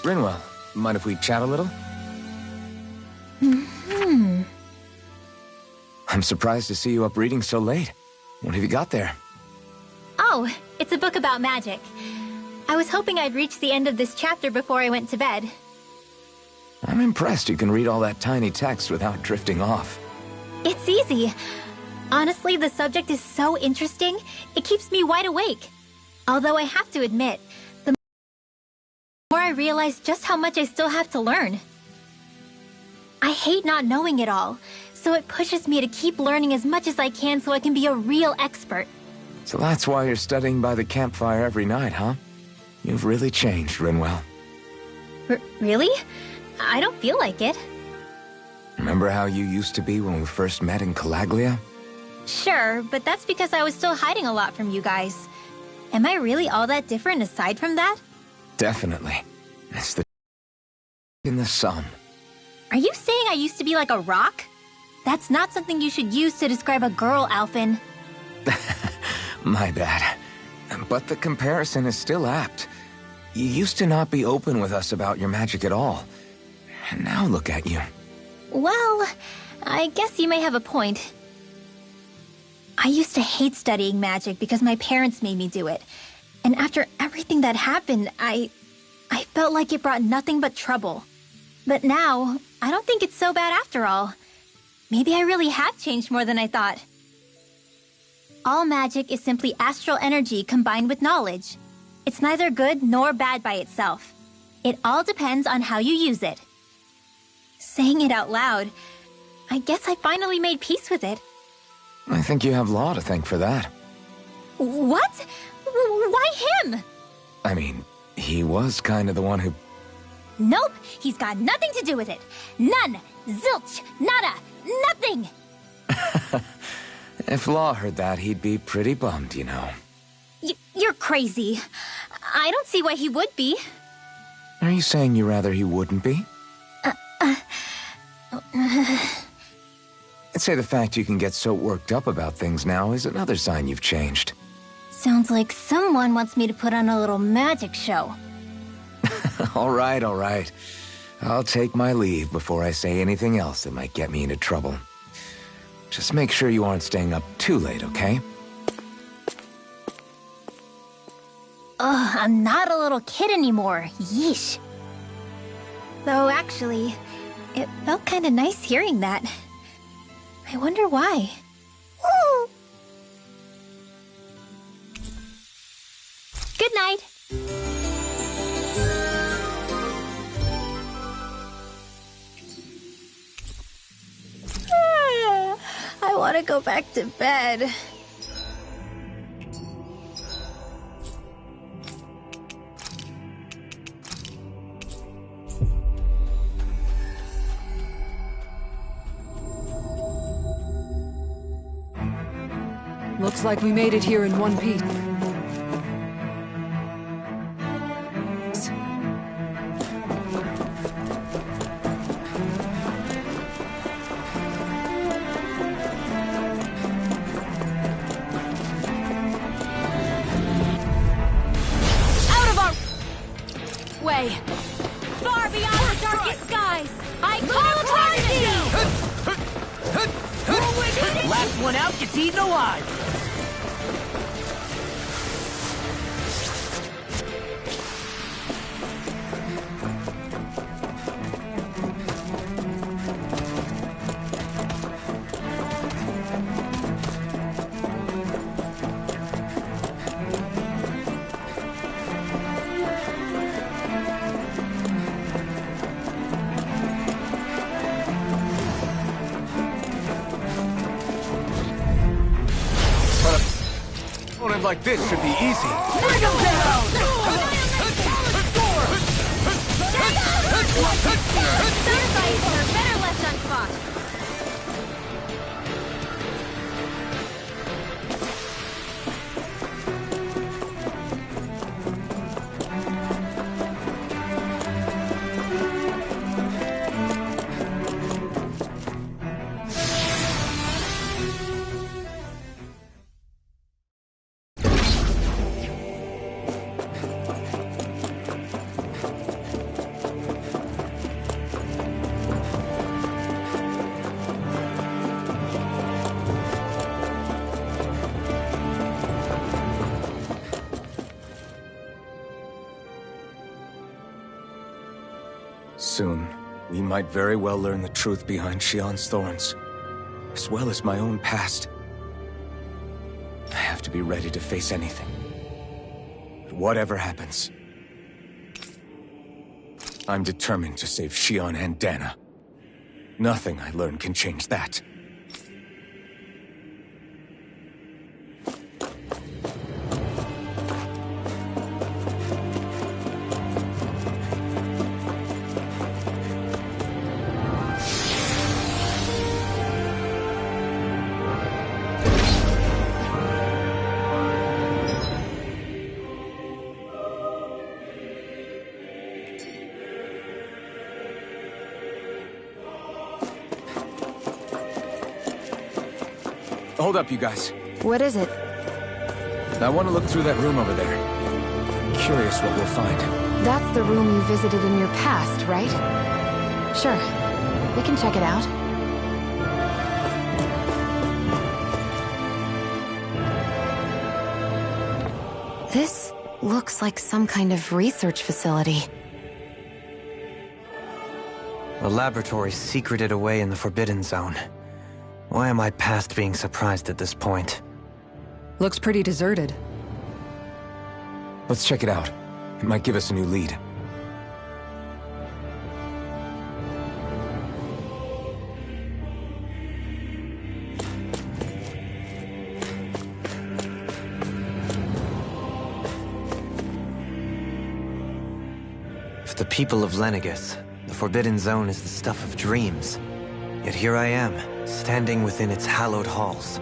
Rinwell, mind if we chat a little? I'm surprised to see you up reading so late. What have you got there? Oh, it's a book about magic. I was hoping I'd reach the end of this chapter before I went to bed. I'm impressed you can read all that tiny text without drifting off. It's easy. Honestly, the subject is so interesting, it keeps me wide awake. Although I have to admit, the more I realize just how much I still have to learn. I hate not knowing it all, so it pushes me to keep learning as much as I can so I can be a real expert. So that's why you're studying by the campfire every night, huh? You've really changed, Rinwell. Really? I don't feel like it. Remember how you used to be when we first met in Calaglia? Sure, but that's because I was still hiding a lot from you guys. Am I really all that different aside from that? Definitely. It's the in the sun. Are you saying I used to be like a rock? That's not something you should use to describe a girl, Alphen. My bad. But the comparison is still apt. You used to not be open with us about your magic at all. And now look at you. Well, I guess you may have a point. I used to hate studying magic because my parents made me do it. And after everything that happened, I felt like it brought nothing but trouble. But now, I don't think it's so bad after all. Maybe I really have changed more than I thought. All magic is simply astral energy combined with knowledge. It's neither good nor bad by itself. It all depends on how you use it. Saying it out loud, I guess I finally made peace with it. I think you have Law to thank for that. What? Why him? I mean, he was kind of the one who... Nope, he's got nothing to do with it. None. Zilch. Nada. Nothing. If Law heard that, he'd be pretty bummed, you know. You're crazy. I don't see why he would be. Are you saying you rather he wouldn't be? I'd say the fact you can get so worked up about things now is another sign you've changed. Sounds like someone wants me to put on a little magic show. All right, all right. I'll take my leave before I say anything else that might get me into trouble. Just make sure you aren't staying up too late, okay? Ugh, I'm not a little kid anymore. Yeesh. Though actually, it felt kind of nice hearing that. I wonder why. Woo! Good night. I want to go back to bed. Looks like we made it here in one piece. Out of our way! Far beyond the darkest skies! I call upon thee! Last one out gets eaten alive! Like this should be easy. Bring him down! Some fights are better left unfought. Soon, we might very well learn the truth behind Shionne's thorns, as well as my own past. I have to be ready to face anything. But whatever happens, I'm determined to save Shionne and Dana. Nothing I learn can change that. Hold up, you guys. What is it? I want to look through that room over there. Curious what we'll find. That's the room you visited in your past, right? Sure. We can check it out. This looks like some kind of research facility. A laboratory secreted away in the Forbidden Zone. Why am I past being surprised at this point? Looks pretty deserted. Let's check it out. It might give us a new lead. For the people of Lenegis, the Forbidden Zone is the stuff of dreams. Yet here I am, standing within its hallowed halls.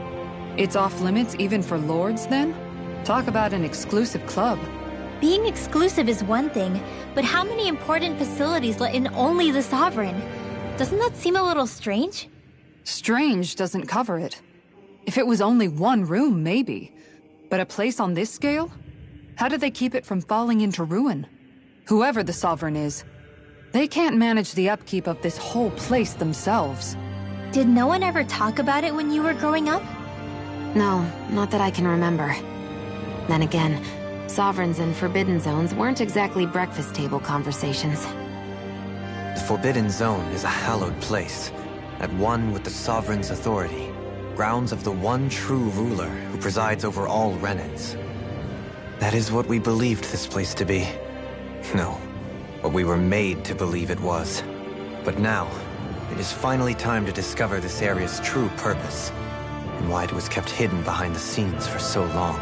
It's off limits even for lords, then? Talk about an exclusive club. Being exclusive is one thing, but how many important facilities let in only the Sovereign? Doesn't that seem a little strange? Strange doesn't cover it. If it was only one room, maybe. But a place on this scale? How do they keep it from falling into ruin? Whoever the Sovereign is, they can't manage the upkeep of this whole place themselves. Did no one ever talk about it when you were growing up? No, not that I can remember. Then again, Sovereigns and Forbidden Zones weren't exactly breakfast table conversations. The Forbidden Zone is a hallowed place, at one with the Sovereign's authority, grounds of the one true ruler who presides over all Renans. That is what we believed this place to be. No, what we were made to believe it was. But now, it is finally time to discover this area's true purpose, and why it was kept hidden behind the scenes for so long.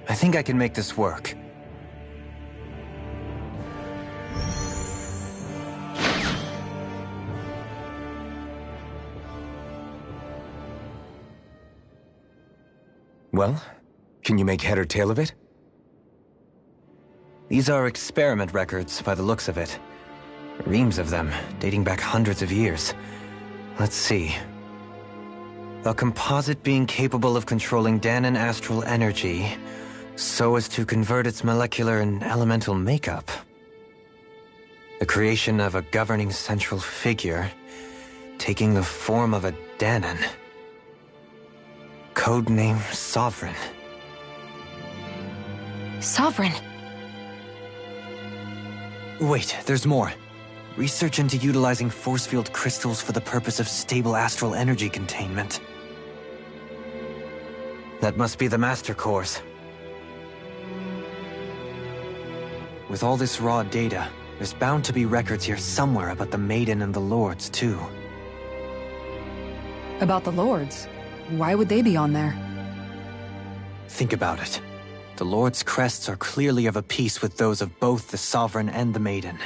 I think I can make this work. Well, can you make head or tail of it? These are experiment records, by the looks of it. Reams of them, dating back hundreds of years. Let's see. A composite being capable of controlling Dahnan astral energy, so as to convert its molecular and elemental makeup. The creation of a governing central figure, taking the form of a Dahnan. Codename Sovereign. Sovereign! Wait, there's more. Research into utilizing force field crystals for the purpose of stable astral energy containment. That must be the Master Cores. With all this raw data, there's bound to be records here somewhere about the Maiden and the Lords, too. About the Lords? Why would they be on there? Think about it. The Lord's crests are clearly of a piece with those of both the Sovereign and the Maiden.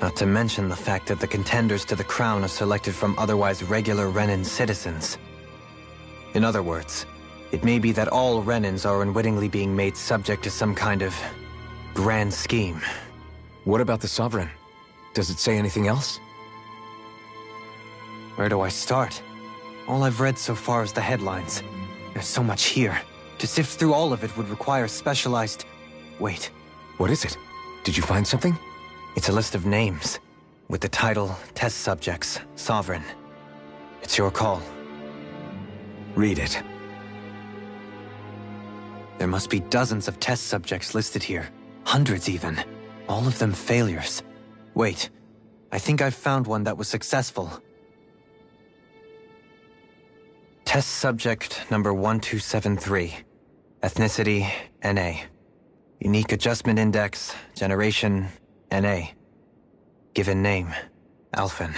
Not to mention the fact that the contenders to the crown are selected from otherwise regular Renan citizens. In other words, it may be that all Renans are unwittingly being made subject to some kind of grand scheme. What about the Sovereign? Does it say anything else? Where do I start? All I've read so far is the headlines. There's so much here. To sift through all of it would require specialized... Wait. What is it? Did you find something? It's a list of names, with the title, Test Subjects, Sovereign. It's your call. Read it. There must be dozens of test subjects listed here. Hundreds even. All of them failures. Wait, I think I've found one that was successful. Test subject number 1273. Ethnicity, NA. Unique Adjustment Index, Generation, NA. Given name, Alphen.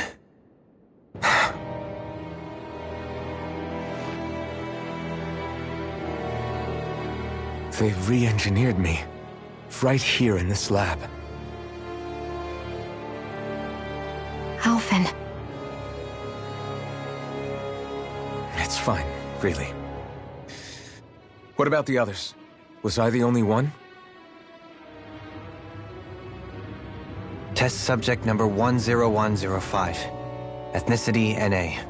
They've re-engineered me. Right here in this lab. Alphen. It's fine, really. What about the others? Was I the only one? Test subject number 10105. Ethnicity, NA.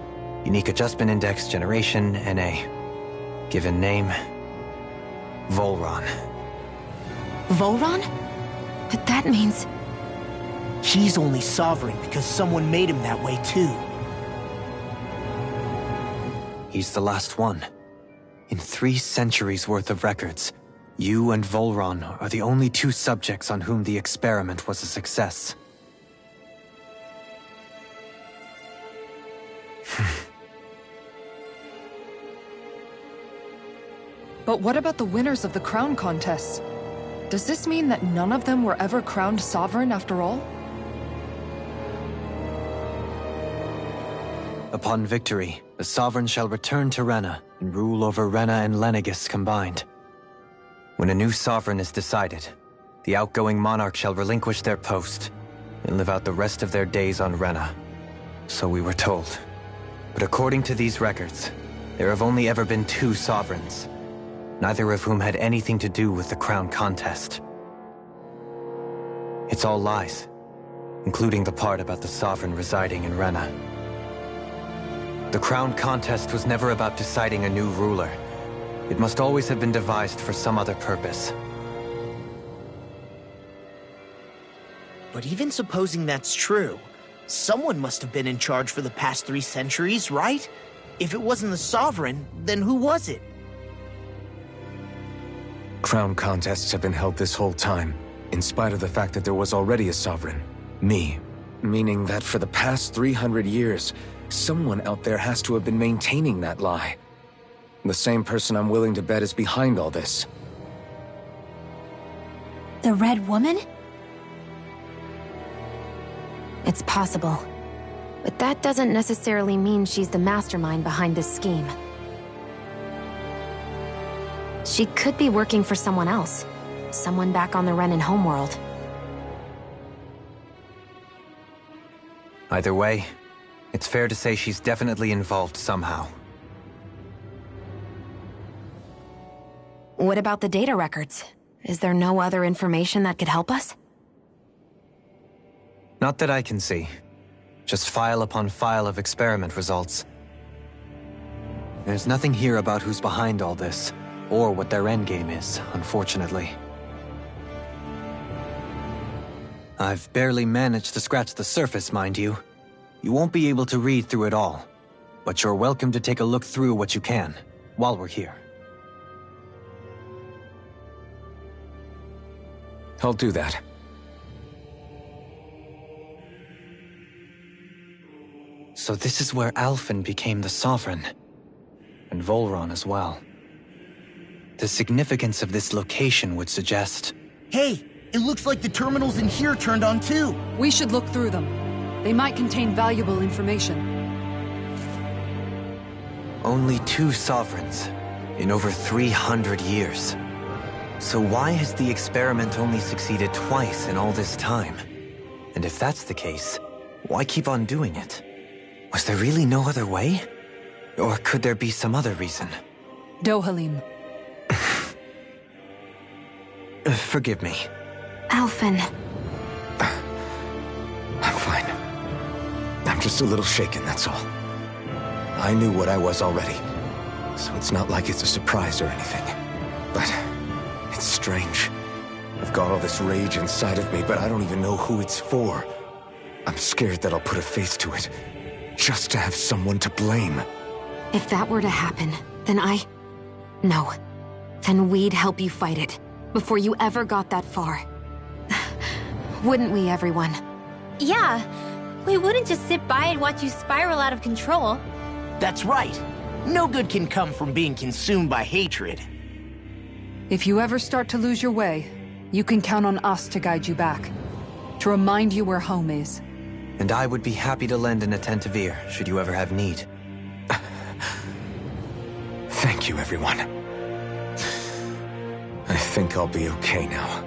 Unique Adjustment Index, Generation, NA. Given name, Volron. Volron? But that means... He's only Sovereign because someone made him that way too. He's the last one. In 3 centuries worth of records, you and Volron are the only 2 subjects on whom the experiment was a success. But what about the winners of the crown contests? Does this mean that none of them were ever crowned sovereign after all? Upon victory, the Sovereign shall return to Rena and rule over Rena and Lenegis combined. When a new Sovereign is decided, the outgoing monarch shall relinquish their post and live out the rest of their days on Rena. So we were told. But according to these records, there have only ever been 2 Sovereigns, neither of whom had anything to do with the crown contest. It's all lies, including the part about the Sovereign residing in Rena. The crown contest was never about deciding a new ruler. It must always have been devised for some other purpose. But even supposing that's true, someone must have been in charge for the past 3 centuries, right? If it wasn't the Sovereign, then who was it? Crown contests have been held this whole time, in spite of the fact that there was already a Sovereign. Me. Meaning that for the past 300 years, someone out there has to have been maintaining that lie. The same person I'm willing to bet is behind all this. The Red Woman? It's possible. But that doesn't necessarily mean she's the mastermind behind this scheme. She could be working for someone else. Someone back on the Renan homeworld. Either way, it's fair to say she's definitely involved somehow. What about the data records? Is there no other information that could help us? Not that I can see. Just file upon file of experiment results. There's nothing here about who's behind all this, or what their endgame is, unfortunately. I've barely managed to scratch the surface, mind you. You won't be able to read through it all, but you're welcome to take a look through what you can, while we're here. I'll do that. So this is where Alphen became the Sovereign, and Volron as well. The significance of this location would suggest... Hey, it looks like the terminals in here turned on too. We should look through them. They might contain valuable information. Only 2 sovereigns in over 300 years. So why has the experiment only succeeded twice in all this time? And if that's the case, why keep on doing it? Was there really no other way? Or could there be some other reason? Dohalim. Forgive me. Alphen. I'm fine. I'm just a little shaken, that's all. I knew what I was already, so it's not like it's a surprise or anything. But it's strange. I've got all this rage inside of me, but I don't even know who it's for. I'm scared that I'll put a face to it, just to have someone to blame. If that were to happen, then No. Then we'd help you fight it, before you ever got that far. Wouldn't we, everyone? Yeah, we wouldn't just sit by and watch you spiral out of control. That's right. No good can come from being consumed by hatred. If you ever start to lose your way, you can count on us to guide you back. To remind you where home is. And I would be happy to lend an attentive ear, should you ever have need. Thank you, everyone. I think I'll be okay now.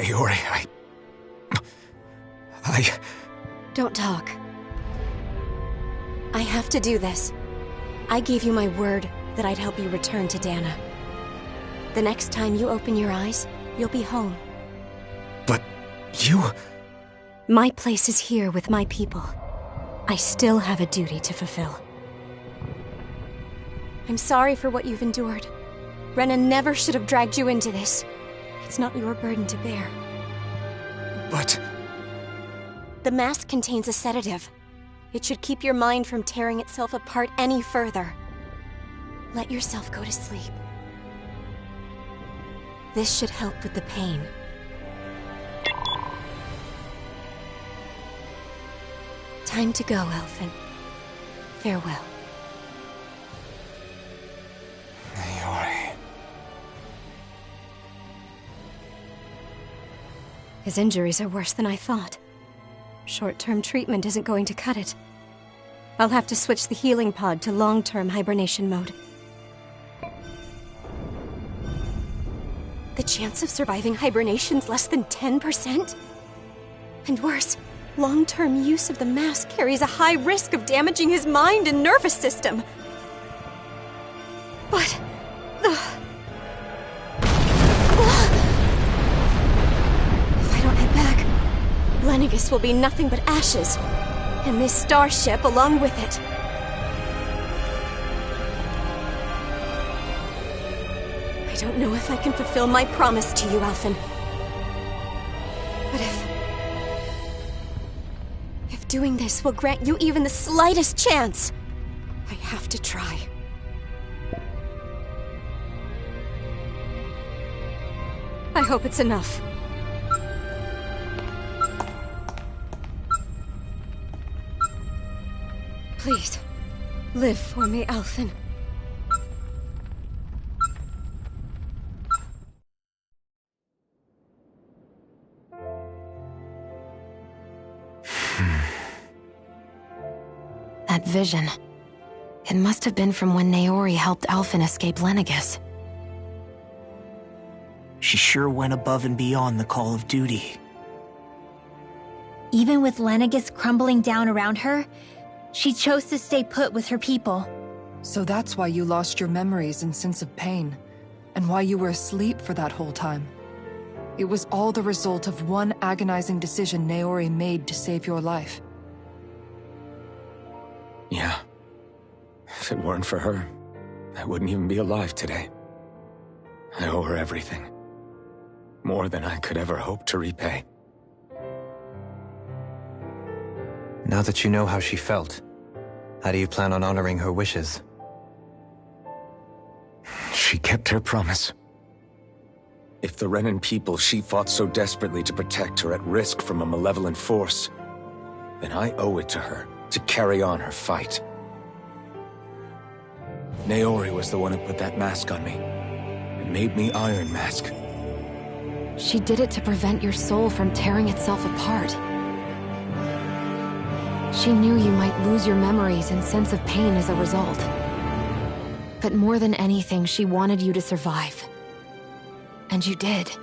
Naori, Don't talk. I have to do this. I gave you my word that I'd help you return to Dana. The next time you open your eyes, you'll be home. But you... My place is here with my people. I still have a duty to fulfill. I'm sorry for what you've endured. Renan never should have dragged you into this. It's not your burden to bear. But... The mask contains a sedative. It should keep your mind from tearing itself apart any further. Let yourself go to sleep. This should help with the pain. Time to go, Elfin. Farewell. Naori... His injuries are worse than I thought. Short-term treatment isn't going to cut it. I'll have to switch the healing pod to long-term hibernation mode. The chance of surviving hibernation's less than 10%? And worse, long-term use of the mask carries a high risk of damaging his mind and nervous system. But... If I don't head back, Lenegis will be nothing but ashes, and this starship along with it. I don't know if I can fulfill my promise to you, Alphen. But if doing this will grant you even the slightest chance, I have to try. I hope it's enough. Please, live for me, Alphen. That vision. It must have been from when Naori helped Alphen escape Lenegis. She sure went above and beyond the call of duty. Even with Lenegis crumbling down around her, she chose to stay put with her people. So that's why you lost your memories and sense of pain, and why you were asleep for that whole time. It was all the result of one agonizing decision Naori made to save your life. Yeah. If it weren't for her, I wouldn't even be alive today. I owe her everything. More than I could ever hope to repay. Now that you know how she felt, how do you plan on honoring her wishes? She kept her promise. If the Renan people she fought so desperately to protect are at risk from a malevolent force, then I owe it to her to carry on her fight. Naori was the one who put that mask on me, and made me Iron Mask. She did it to prevent your soul from tearing itself apart. She knew you might lose your memories and sense of pain as a result. But more than anything, she wanted you to survive. And you did.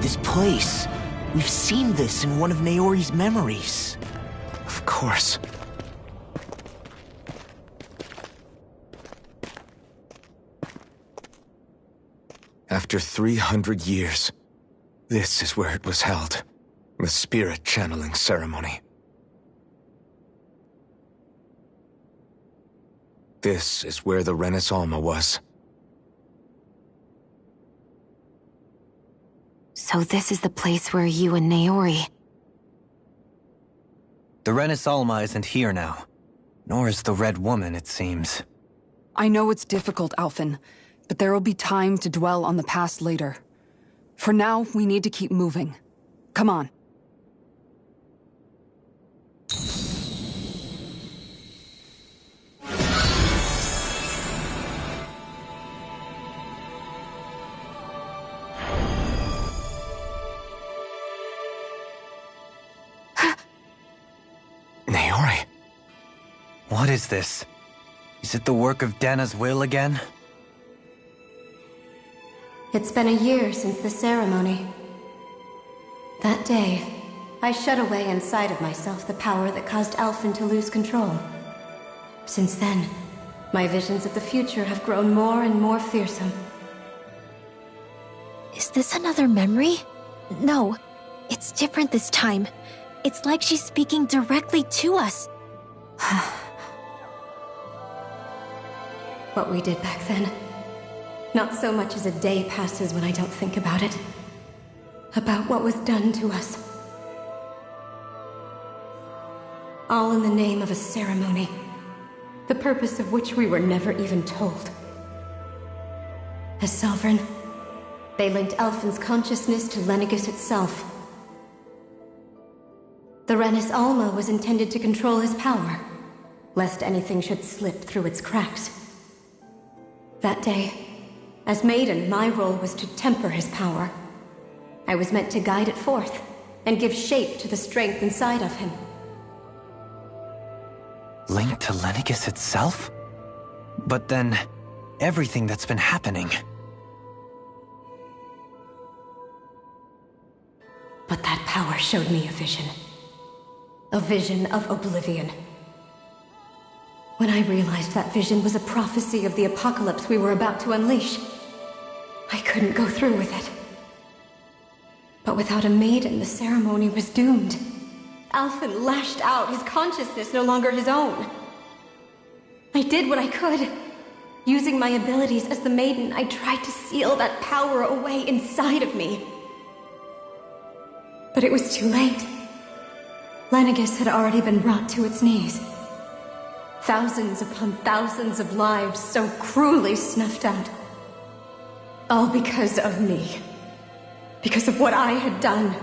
This place. We've seen this in one of Naori's memories. Of course. After 300 years, this is where it was held. The spirit channeling ceremony. This is where the Renis Alma was. So this is the place where you and Naori... The Renis Alma isn't here now. Nor is the Red Woman, it seems. I know it's difficult, Alphen, but there will be time to dwell on the past later. For now, we need to keep moving. Come on. Naori. What is this? Is it the work of Dana's will again? It's been a year since the ceremony. That day, I shut away inside of myself the power that caused Alphen to lose control. Since then, my visions of the future have grown more and more fearsome. Is this another memory? No, it's different this time. It's like she's speaking directly to us. What we did back then. Not so much as a day passes when I don't think about it. About what was done to us. All in the name of a ceremony. The purpose of which we were never even told. As Sovereign, they linked Alphen's consciousness to Lenegis itself. The Renis Alma was intended to control his power, lest anything should slip through its cracks. That day, as Maiden, my role was to temper his power. I was meant to guide it forth, and give shape to the strength inside of him. Linked to Lenegis itself? But then, everything that's been happening... But that power showed me a vision. A vision of oblivion. When I realized that vision was a prophecy of the apocalypse we were about to unleash, I couldn't go through with it. But without a maiden, the ceremony was doomed. Alphen lashed out, his consciousness no longer his own. I did what I could. Using my abilities as the maiden, I tried to seal that power away inside of me. But it was too late. Lenegis had already been brought to its knees. Thousands upon thousands of lives so cruelly snuffed out. All because of me. Because of what I had done.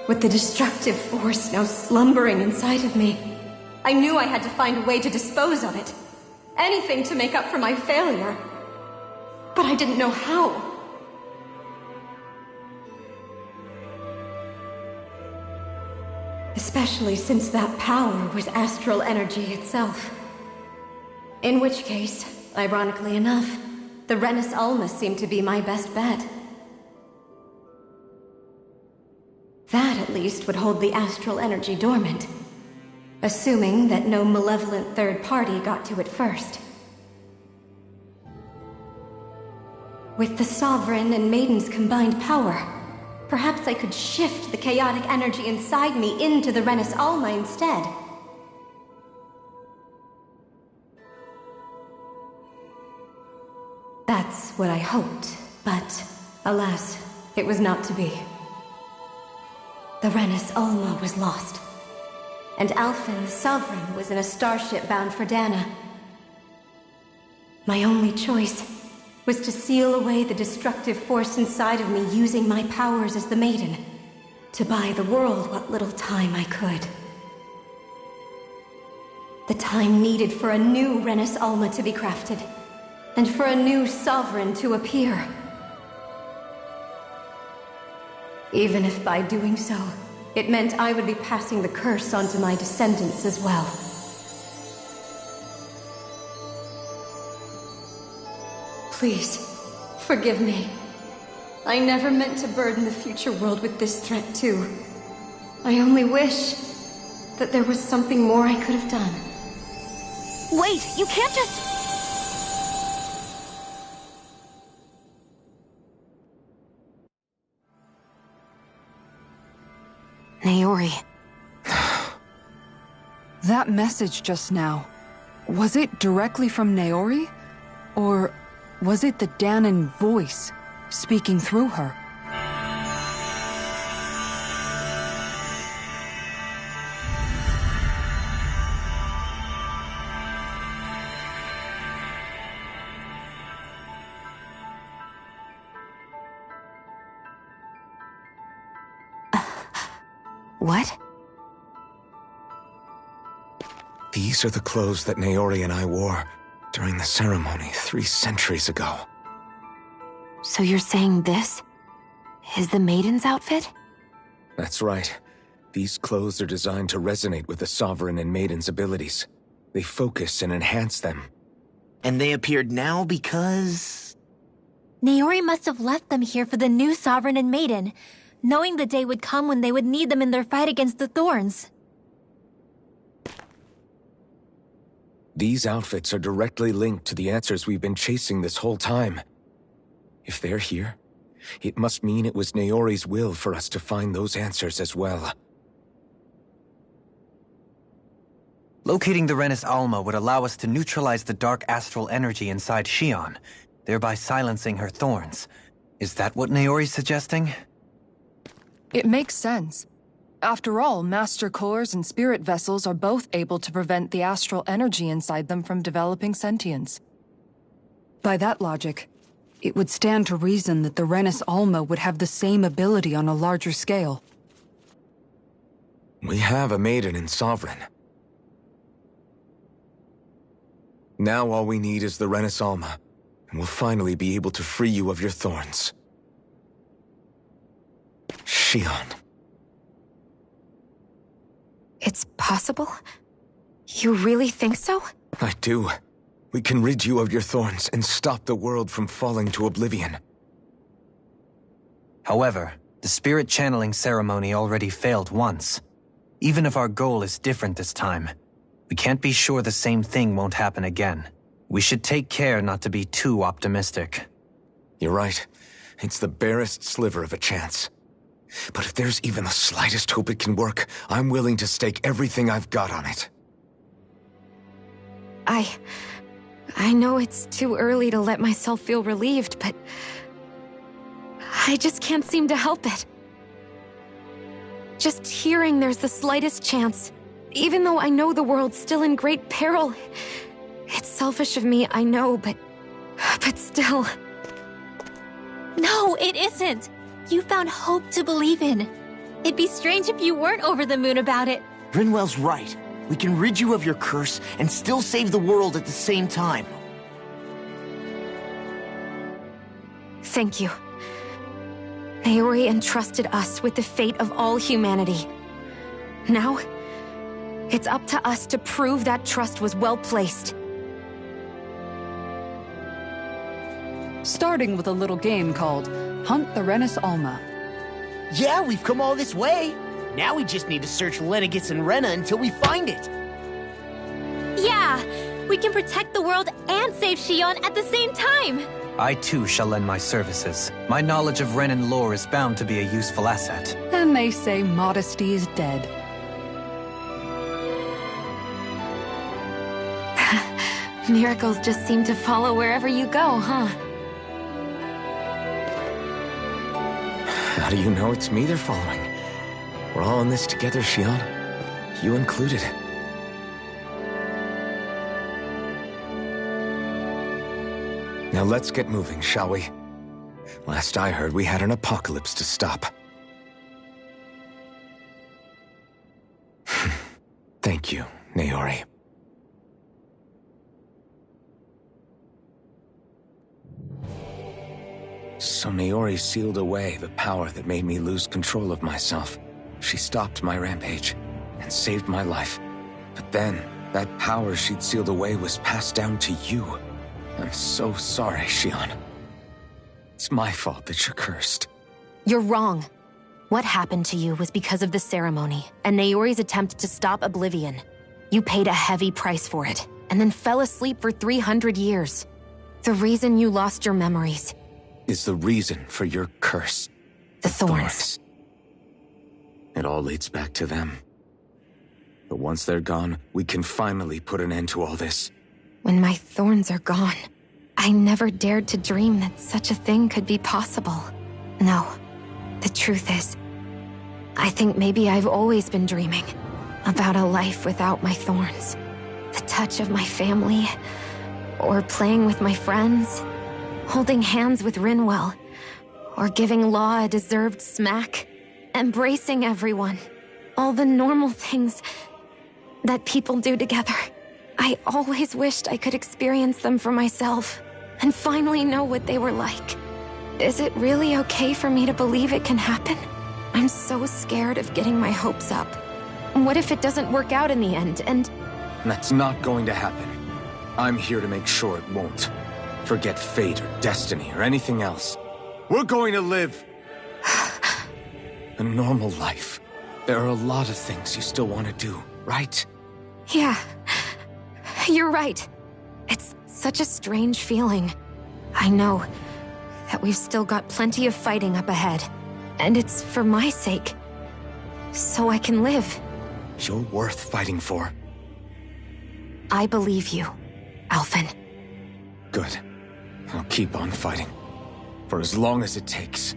With the destructive force now slumbering inside of me, I knew I had to find a way to dispose of it. Anything to make up for my failure. But I didn't know how. Especially since that power was astral energy itself. In which case, ironically enough, the Renis Alma seemed to be my best bet. That, at least, would hold the astral energy dormant. Assuming that no malevolent third party got to it first. With the Sovereign and Maiden's combined power, perhaps I could shift the chaotic energy inside me into the Renis Alma instead. That's what I hoped, but alas, it was not to be. The Renis Alma was lost, and Alphen, the Sovereign, was in a starship bound for Dana. My only choice was to seal away the destructive force inside of me using my powers as the Maiden, to buy the world what little time I could. The time needed for a new Renis Alma to be crafted, and for a new Sovereign to appear. Even if by doing so, it meant I would be passing the curse on to my descendants as well. Please, forgive me. I never meant to burden the future world with this threat too. I only wish that there was something more I could have done. Wait, you can't just... Naori. That message just now, was it directly from Naori? Or was it the Dahnan voice speaking through her? What? These are the clothes that Naori and I wore during the ceremony 3 centuries ago. So you're saying this is the Maiden's outfit? That's right. These clothes are designed to resonate with the Sovereign and Maiden's abilities. They focus and enhance them. And they appeared now because... Naori must have left them here for the new Sovereign and Maiden, knowing the day would come when they would need them in their fight against the Thorns. These outfits are directly linked to the answers we've been chasing this whole time. If they're here, it must mean it was Naori's will for us to find those answers as well. Locating the Renis Alma would allow us to neutralize the dark astral energy inside Xion, thereby silencing her thorns. Is that what Naori's suggesting? It makes sense. After all, Master Cores and Spirit Vessels are both able to prevent the astral energy inside them from developing sentience. By that logic, it would stand to reason that the Renis Alma would have the same ability on a larger scale. We have a Maiden and Sovereign. Now all we need is the Renis Alma, and we'll finally be able to free you of your thorns. Xion. It's possible? You really think so? I do. We can rid you of your thorns and stop the world from falling to oblivion. However, the spirit channeling ceremony already failed once. Even if our goal is different this time, we can't be sure the same thing won't happen again. We should take care not to be too optimistic. You're right. It's the barest sliver of a chance. But if there's even the slightest hope it can work, I'm willing to stake everything I've got on it. I know it's too early to let myself feel relieved, but I just can't seem to help it. Just hearing there's the slightest chance, even though I know the world's still in great peril. It's selfish of me, I know, but still. No, it isn't. You found hope to believe in. It'd be strange if you weren't over the moon about it. Rinwell's right. We can rid you of your curse and still save the world at the same time. Thank you. Naori entrusted us with the fate of all humanity. Now, it's up to us to prove that trust was well placed. Starting with a little game called Hunt the Renis Alma. Yeah, we've come all this way. Now we just need to search Lenegis and Rena until we find it. Yeah, we can protect the world and save Xion at the same time. I too shall lend my services. My knowledge of Renan lore is bound to be a useful asset. And they say modesty is dead. Miracles just seem to follow wherever you go, huh? How do you know it's me they're following? We're all in this together, Xion. You included. Now let's get moving, shall we? Last I heard, we had an apocalypse to stop. Thank you, Naori. So Naori sealed away the power that made me lose control of myself. She stopped my rampage and saved my life. But then, that power she'd sealed away was passed down to you. I'm so sorry, Xion. It's my fault that you're cursed. You're wrong. What happened to you was because of the ceremony and Naori's attempt to stop Oblivion. You paid a heavy price for it. and then fell asleep for 300 years. The reason you lost your memories. Is the reason for your curse. The thorns. It all leads back to them. But once they're gone, we can finally put an end to all this. When my thorns are gone, I never dared to dream that such a thing could be possible. No, the truth is, I think maybe I've always been dreaming about a life without my thorns. The touch of my family, or playing with my friends, holding hands with Rinwell, or giving Law a deserved smack, embracing everyone. All the normal things that people do together. I always wished I could experience them for myself, and finally know what they were like. Is it really okay for me to believe it can happen? I'm so scared of getting my hopes up. What if it doesn't work out in the end, and... That's not going to happen. I'm here to make sure it won't. Forget fate or destiny or anything else. We're going to live a normal life. There are a lot of things you still want to do, right? Yeah, you're right. It's such a strange feeling. I know that we've still got plenty of fighting up ahead. And it's for my sake. So I can live. You're worth fighting for. I believe you, Alphen. Good. I'll keep on fighting. For as long as it takes.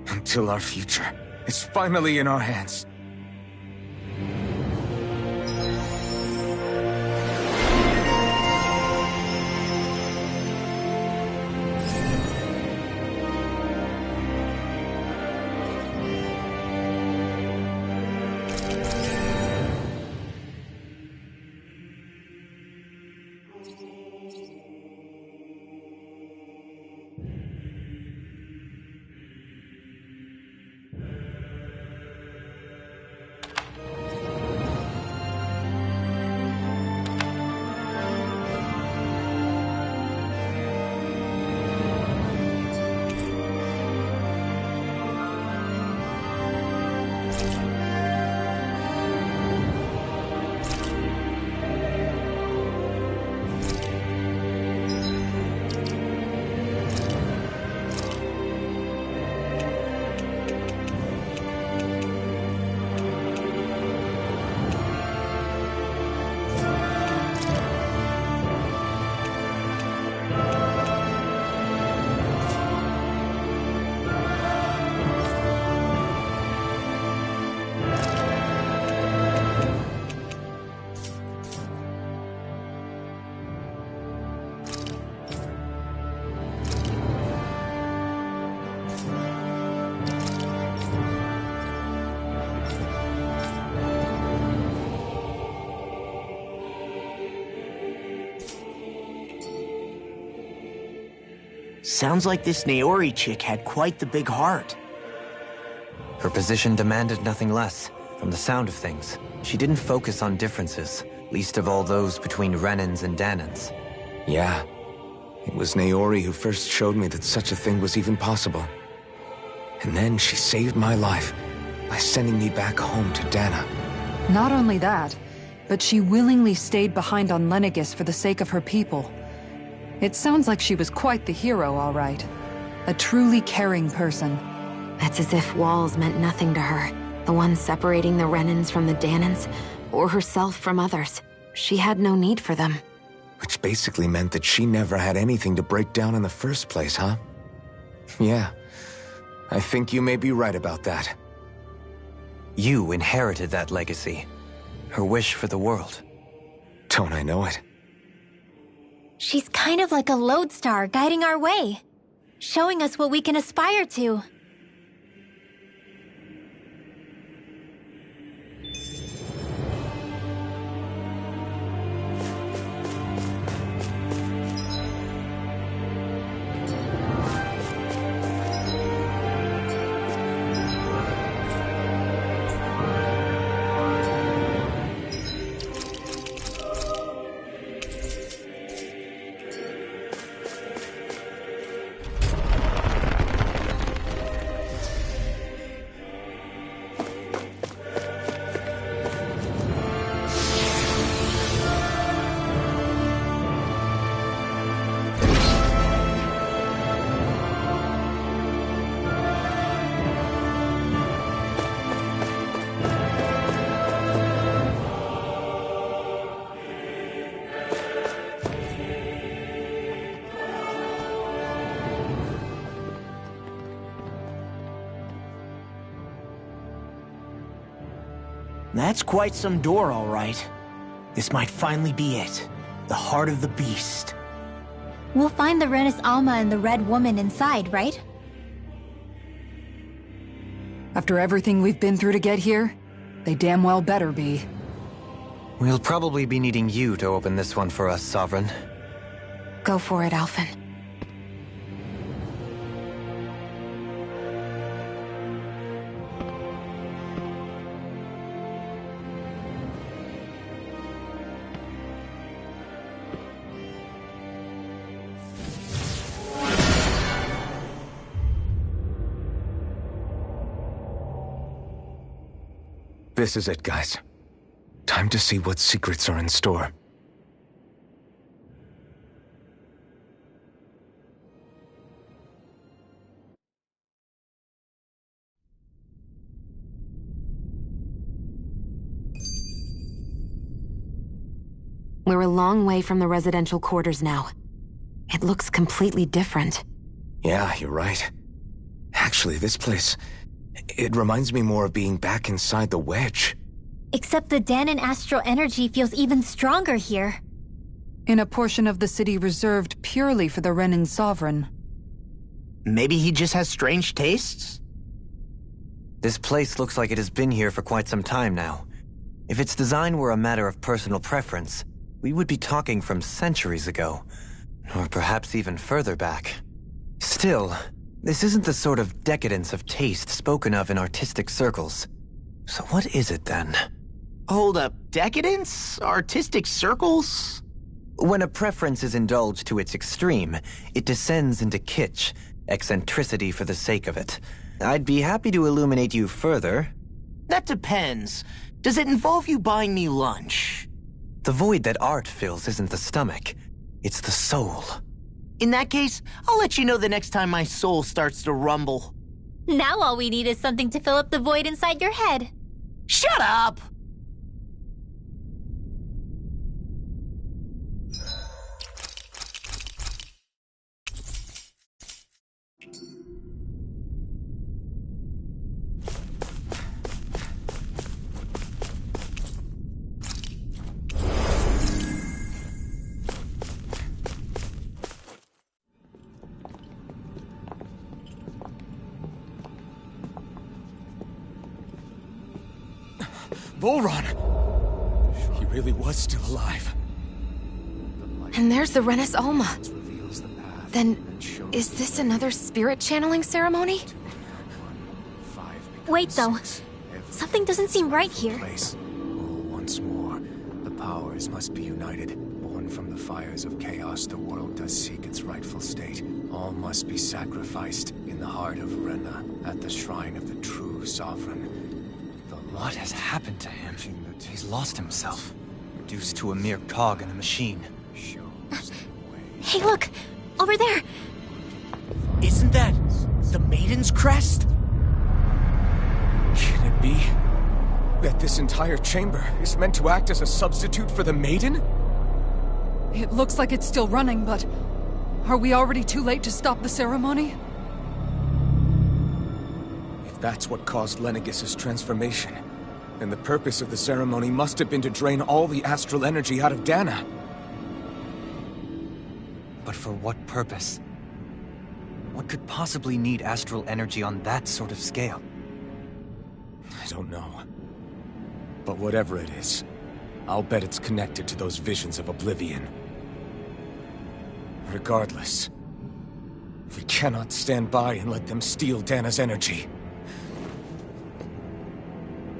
Until our future is finally in our hands. Sounds like this Naori chick had quite the big heart. Her position demanded nothing less. From the sound of things, she didn't focus on differences, least of all those between Renans and Danans. Yeah. It was Naori who first showed me that such a thing was even possible. And then she saved my life by sending me back home to Dana. Not only that, but she willingly stayed behind on Lenegis for the sake of her people. It sounds like she was quite the hero, all right. A truly caring person. It's as if walls meant nothing to her. The ones separating the Renans from the Danans, or herself from others. She had no need for them. Which basically meant that she never had anything to break down in the first place, huh? Yeah. I think you may be right about that. You inherited that legacy. Her wish for the world. Don't I know it? She's kind of like a lodestar guiding our way, showing us what we can aspire to. That's quite some door, all right. This might finally be it. The heart of the beast. We'll find the Renis Alma and the Red Woman inside, right? After everything we've been through to get here, they damn well better be. We'll probably be needing you to open this one for us, Sovereign. Go for it, Alphen. This is it, guys. Time to see what secrets are in store. We're a long way from the residential quarters now. It looks completely different. Yeah, you're right. Actually, this place... it reminds me more of being back inside the Wedge. Except the Dahnan astral energy feels even stronger here. In a portion of the city reserved purely for the Renin Sovereign. Maybe he just has strange tastes? This place looks like it has been here for quite some time now. If its design were a matter of personal preference, we would be talking from centuries ago. Or perhaps even further back. Still, this isn't the sort of decadence of taste spoken of in artistic circles. So what is it then? Hold up, decadence? Artistic circles? When a preference is indulged to its extreme, it descends into kitsch, eccentricity for the sake of it. I'd be happy to illuminate you further. That depends. Does it involve you buying me lunch? The void that art fills isn't the stomach, it's the soul. In that case, I'll let you know the next time my soul starts to rumble. Now all we need is something to fill up the void inside your head. Shut up! Volron! He really was still alive. And there's the Renis Alma. Then, is this another spirit channeling ceremony? Wait, though. Something doesn't seem right here. Once more, the powers must be united. Born from the fires of chaos, the world does seek its rightful state. All must be sacrificed in the heart of Rena, at the shrine of the true sovereign. What has happened to him? He's lost himself, reduced to a mere cog in a machine. Hey, look! Over there! Isn't that the Maiden's crest? Can it be that this entire chamber is meant to act as a substitute for the Maiden? It looks like it's still running, but... are we already too late to stop the ceremony? If that's what caused Lenegis' transformation, then the purpose of the ceremony must have been to drain all the astral energy out of Dahna. But for what purpose? What could possibly need astral energy on that sort of scale? I don't know. But whatever it is, I'll bet it's connected to those visions of oblivion. Regardless, we cannot stand by and let them steal Dahna's energy.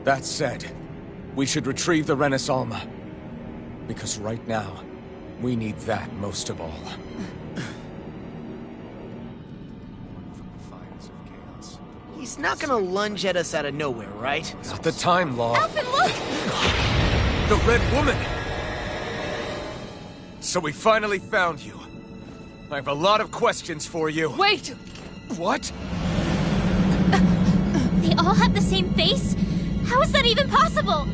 That said, we should retrieve the Renis Alma. Because right now, we need that most of all. He's not gonna lunge at us out of nowhere, right? Not the time, Law. Alphen, look! The Red Woman! So we finally found you. I have a lot of questions for you. Wait! What? They all have the same face? How is that even possible?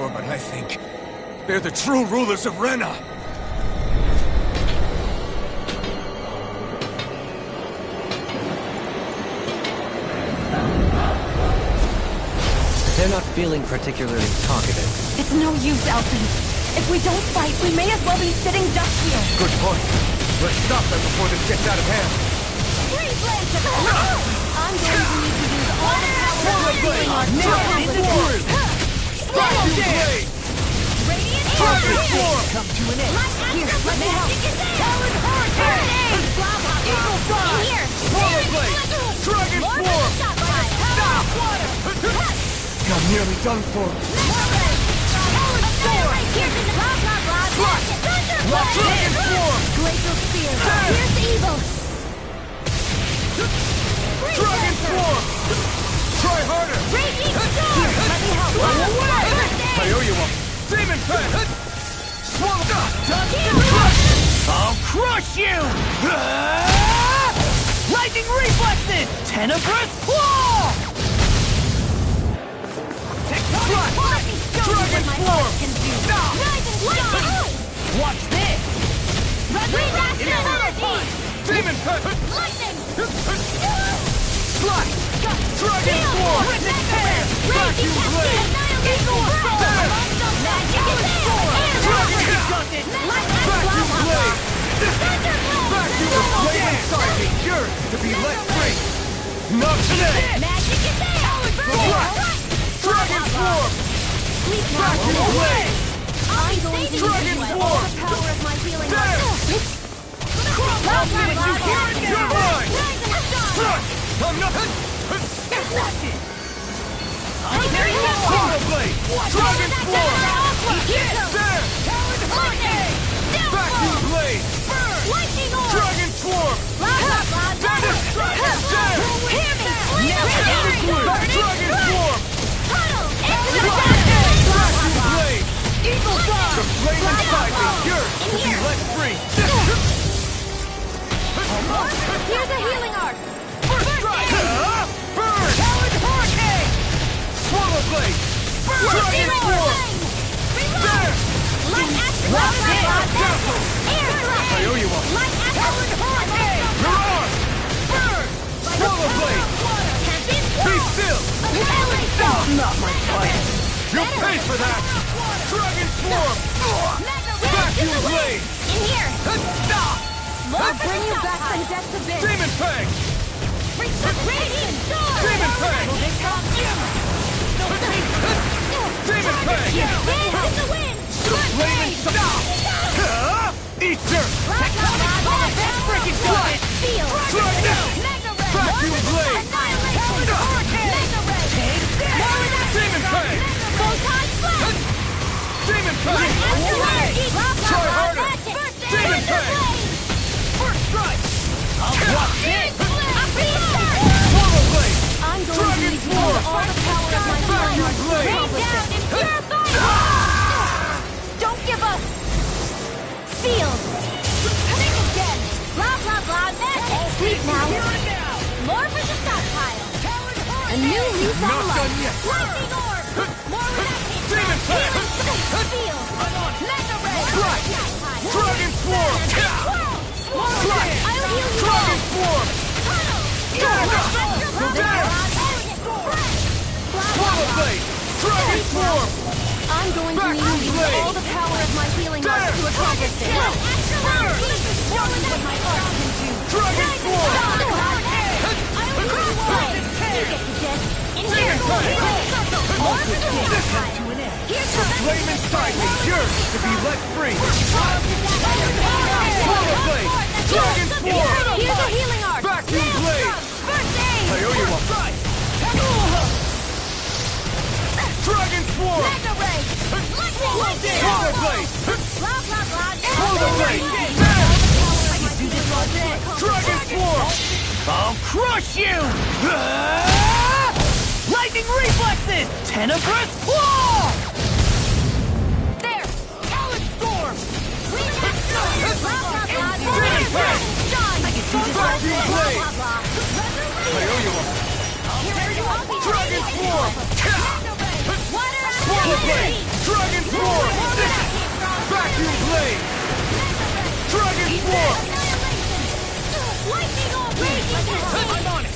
sure, but I think they're the true rulers of Rena. They're not feeling particularly talkative. It's no use, Elfin. If we don't fight, we may as well be sitting ducks here. Good point. Let's stop them before this gets out of hand. I'm going to need to use all the power of my healing art now. Dragon Form! Come to an end. Here, let me help. Talon Hurricane! Eagle Dive! Here. Swallow Blade! Dragon Form! Stop! I'm nearly done for. Dragon Form! Glacial Spear. Here's the evil. Dragon Form! Try harder. Raging Storm. Let me help. I owe you one. Demon Pen! Swallow! I'll crush you! Lightning Reflexes! Tenebrous Claw! Dragon Form! Watch this! Demon Pen. Slide! Dragon Form! Vacuum Blade! Eagle Storm! Dragon Conducted! Vacuum Blade! Vacuum Blade inside me! Yours to be let free! Not today! Dragon Form! Vacuum Blade! Dragon Form! There! You're mine! I'm nothing! Swallow Blade! Dragon Form! There! Vacuum Blade! Dragon Form! There! Dragon Form! Vacuum Blade! Eagle Dive! The flame inside me! Yours to be let free! Here's a healing arc. First strike! Burn! Talon Hurricane! Swallow Blade! Dragon Form! There! Watch it! Careful! I owe you one. Talon Hurricane! Your arm! Burn! Swallow Blade! Be still! Stop! Not my fight! You'll pay for that! Dragon Form! Vacuum Blade! In here. Stop! I'll bring you back from death to bid. Demon Fang! Raging Storm. Demon Fang! Demon Fang! Dance in the wind. Flaming stop! Eat dirt! Freaking flight! Feel. Vacuum Blade! Demon Fang! Demon Fang! Try harder! Demon Fang! First strike! Watch it! Swallow Blade! I'm going Dragon to need to Form! use all the power of my Vacuum healing Blade! arts to accomplish this. Don't give up. Feel. Think again. Blah, blah, blah. Magic. Sleep now. More for the stockpile. A new lease on Not life. done yet! Lightning orb. More reaction. Demon Fang! Feel. Mega ray. Strike! Dragon Form! Strike! I'll heal you Dragon all. Form! There! Swallow Blade! Dragon Form! I'm going to need Vacuum to use Blade! all the power of my healing There! arts to accomplish this. Dragon Form! The flame inside me yearns to be let free! Swallow Blade! Dragon Form! Here's a healing arc. Vacuum Blade! I owe you one! Dragon Form! Swallow Blade! Swallow Blade! Dragon Form! I'll crush you! Lightning Reflexes! Tenebrous Claw! There! Talon Storm! Demon Fang! Vacuum Blade! I owe you one! Dragon Form! Swallow Blade! Dragon Form! Vacuum Blade! Dragon Form! Lightning on raging! I'm on it!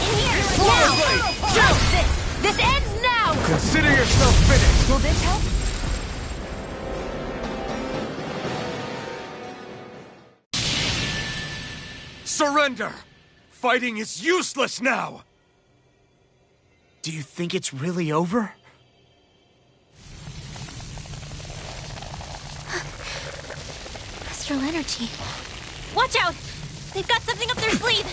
In here! Now! Show! This ends now! Consider yourself finished! Will this help? Surrender! Fighting is useless now! Do you think it's really over? Astral energy. Watch out! They've got something up their sleeve!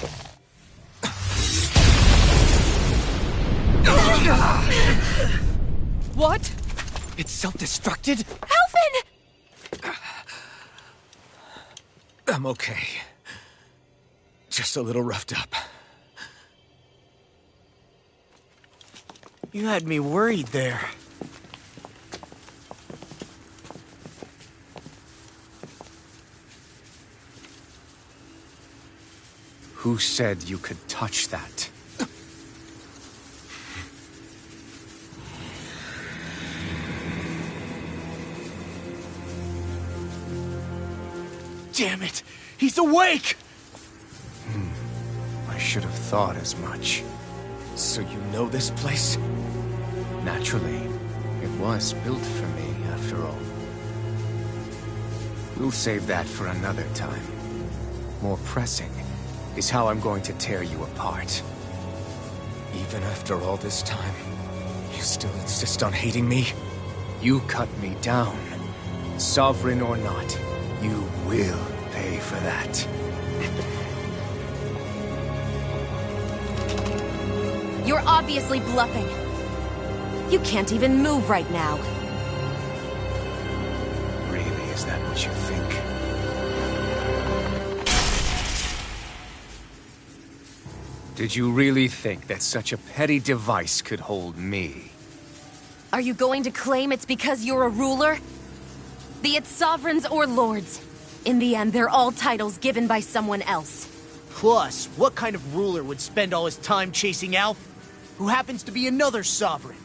What? It's self-destructed? Alphen! I'm okay. Just a little roughed up. You had me worried there. Who said you could touch that? Damn it! He's awake! I should have thought as much. So you know this place? Naturally, it was built for me, after all. We'll save that for another time. More pressing is how I'm going to tear you apart. Even after all this time, you still insist on hating me? You cut me down. Sovereign or not, you will pay for that. You're obviously bluffing. You can't even move right now. Really, is that what you think? Did you really think that such a petty device could hold me? Are you going to claim it's because you're a ruler? Be it sovereigns or lords. In the end, they're all titles given by someone else. Plus, what kind of ruler would spend all his time chasing Alph, who happens to be another sovereign?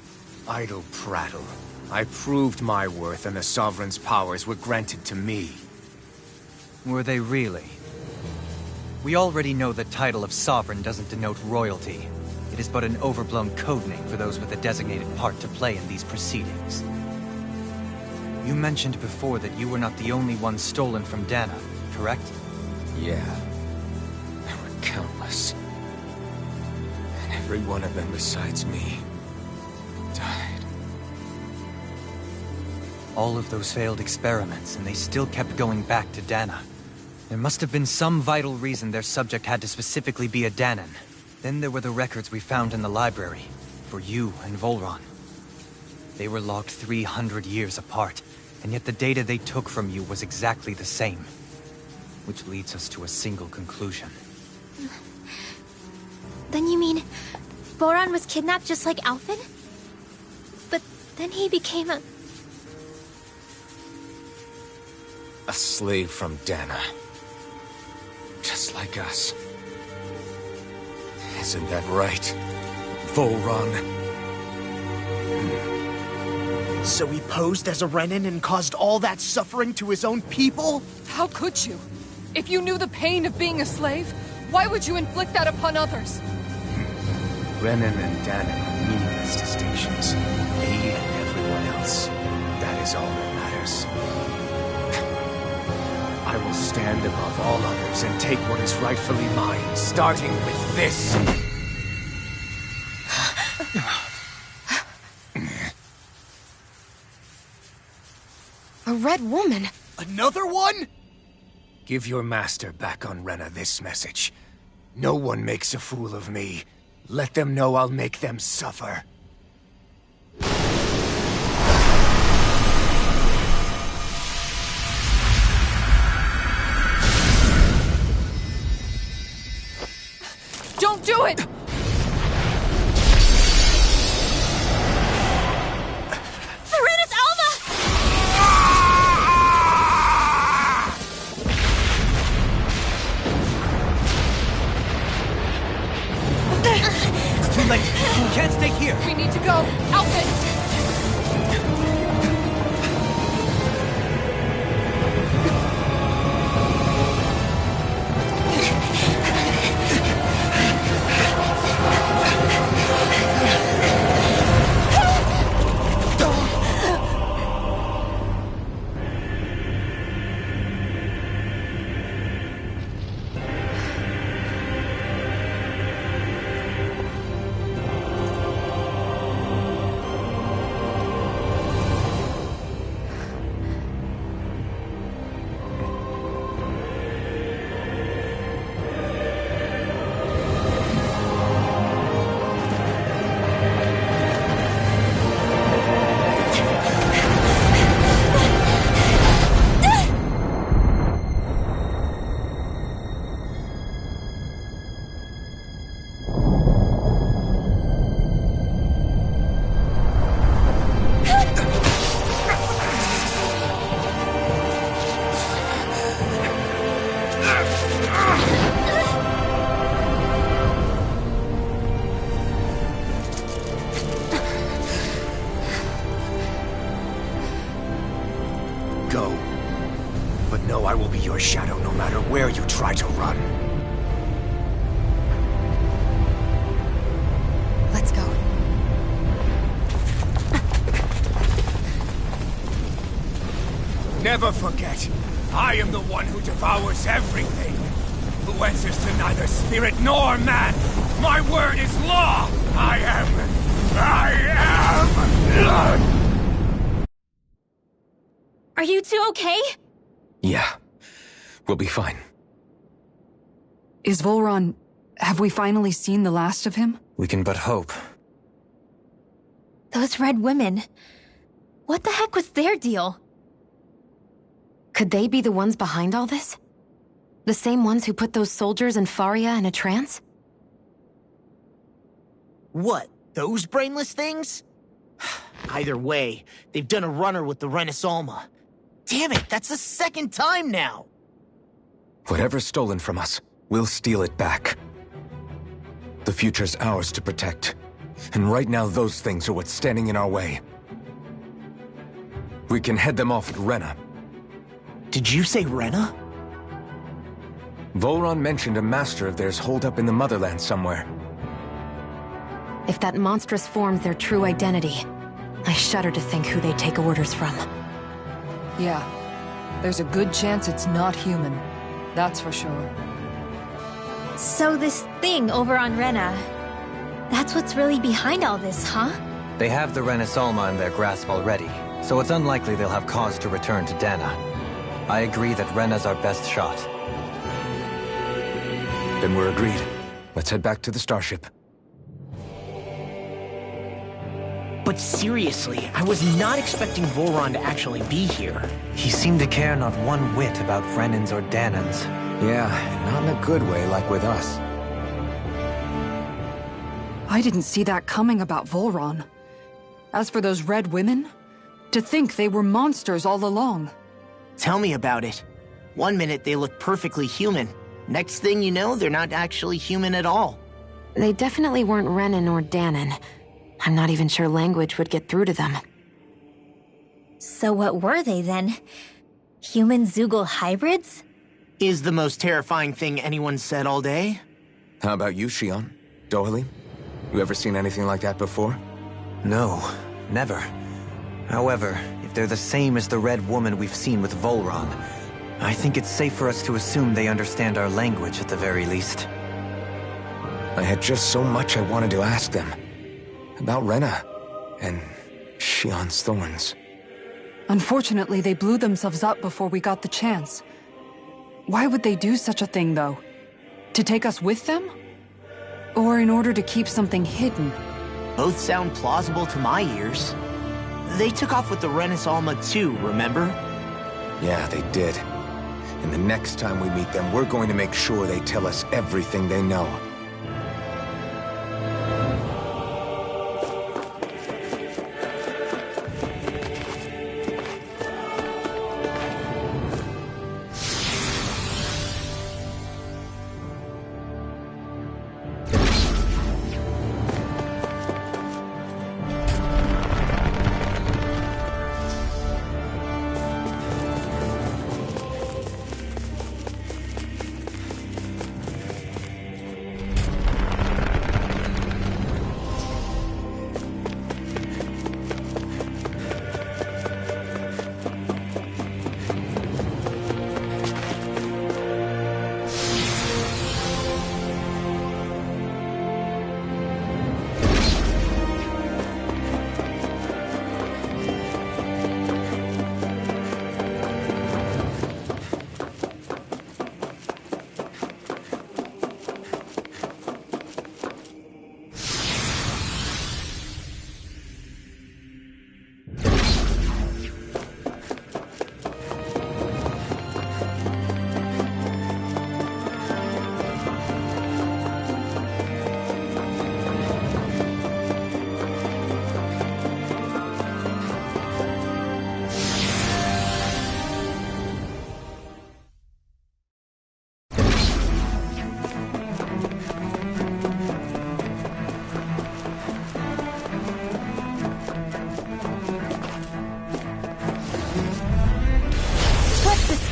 Idle prattle. I proved my worth and the Sovereign's powers were granted to me. Were they really? We already know the title of Sovereign doesn't denote royalty. It is but an overblown codename for those with a designated part to play in these proceedings. You mentioned before that you were not the only one stolen from Dana, correct? Yeah. There were countless. And every one of them besides me died. All of those failed experiments, and they still kept going back to Dana. There must have been some vital reason their subject had to specifically be a Danan. Then there were the records we found in the library, for you and Volron. They were logged 300 years apart, and yet the data they took from you was exactly the same. Which leads us to a single conclusion. Then you mean Voron was kidnapped just like Alphen? But then he became a slave from Dana. Just like us. Isn't that right, Volron? So he posed as a Renan and caused all that suffering to his own people? How could you? If you knew the pain of being a slave, why would you inflict that upon others? Renan and Danan are meaningless distinctions. Me and everyone else. That is all that matters. I will stand above all others and take what is rightfully mine, starting with this. A red woman? Another one? Give your master back on Rena this message. No one makes a fool of me. Let them know I'll make them suffer. Don't do it! Serenus Alva! Too late! We can't stay here! We know I will be your shadow no matter where you try to run. Let's go. Never forget, I am the one who devours everything. Who answers to neither spirit nor man. My word is law! I am... Are you two okay? Yeah. We'll be fine. Is Volron... have we finally seen the last of him? We can but hope. Those red women. What the heck was their deal? Could they be the ones behind all this? The same ones who put those soldiers in Faria in a trance? What, those brainless things? Either way, they've done a runner with the Renaissalma. Damn it, that's the second time now! Whatever's stolen from us, we'll steal it back. The future's ours to protect. And right now those things are what's standing in our way. We can head them off at Rena. Did you say Rena? Volron mentioned a master of theirs holed up in the motherland somewhere. If that monstrous form's their true identity, I shudder to think who they take orders from. Yeah. There's a good chance it's not human. That's for sure. So this thing over on Rena, that's what's really behind all this, huh? They have the Renaissalma in their grasp already, so it's unlikely they'll have cause to return to Dana. I agree that Rena's our best shot. Then we're agreed. Let's head back to the starship. But seriously, I was not expecting Volron to actually be here. He seemed to care not one whit about Renans or Danans. Yeah, not in a good way like with us. I didn't see that coming about Volron. As for those red women, to think they were monsters all along. Tell me about it. One minute they look perfectly human. Next thing you know, they're not actually human at all. They definitely weren't Renan or Danan. I'm not even sure language would get through to them. So what were they then? Human Zoogle hybrids? Is the most terrifying thing anyone's said all day? How about you, Shion? Dohalim? You ever seen anything like that before? No, never. However, if they're the same as the Red Woman we've seen with Volron, I think it's safe for us to assume they understand our language at the very least. I had just so much I wanted to ask them. About Rena, and Shion's thorns. Unfortunately, they blew themselves up before we got the chance. Why would they do such a thing, though? To take us with them? Or in order to keep something hidden? Both sound plausible to my ears. They took off with the Renaissalma too, remember? Yeah, they did. And the next time we meet them, we're going to make sure they tell us everything they know.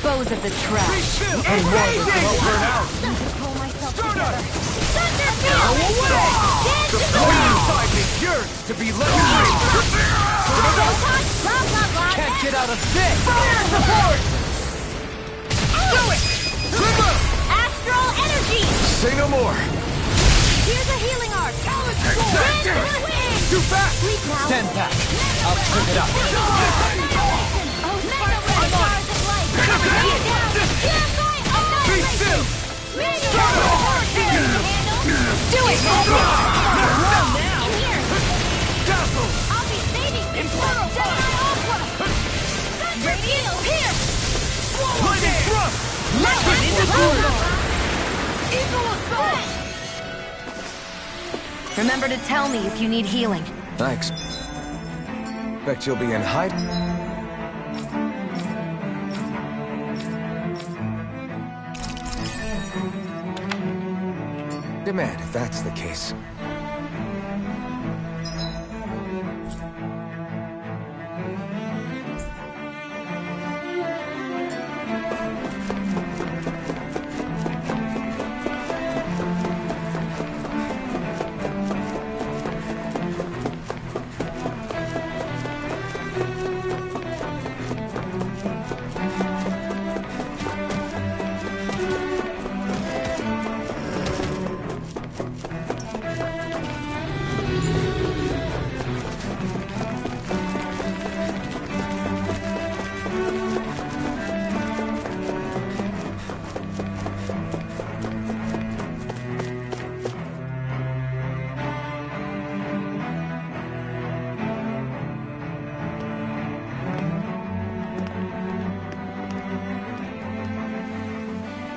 dispose of the trash. And one will help burn out. Pull myself Stardust! together. Go away! The flame inside me yearns to be let free. Blah, blah, blah. Can't get out of this! Fire support! Do it! Trigger! Astral energy. Say no more. Here's a healing arc. Too fast! Sleep now. Stand back. I'll trip it up. Be still! Do it! Dazzle! I'll be saving you. Inferno Gemini Ultra. Radiant Pierce. Lightning thrust! Lightning Eagle assault! Remember to tell me if you need healing. I expect you'll be in hide. Demand if that's the case.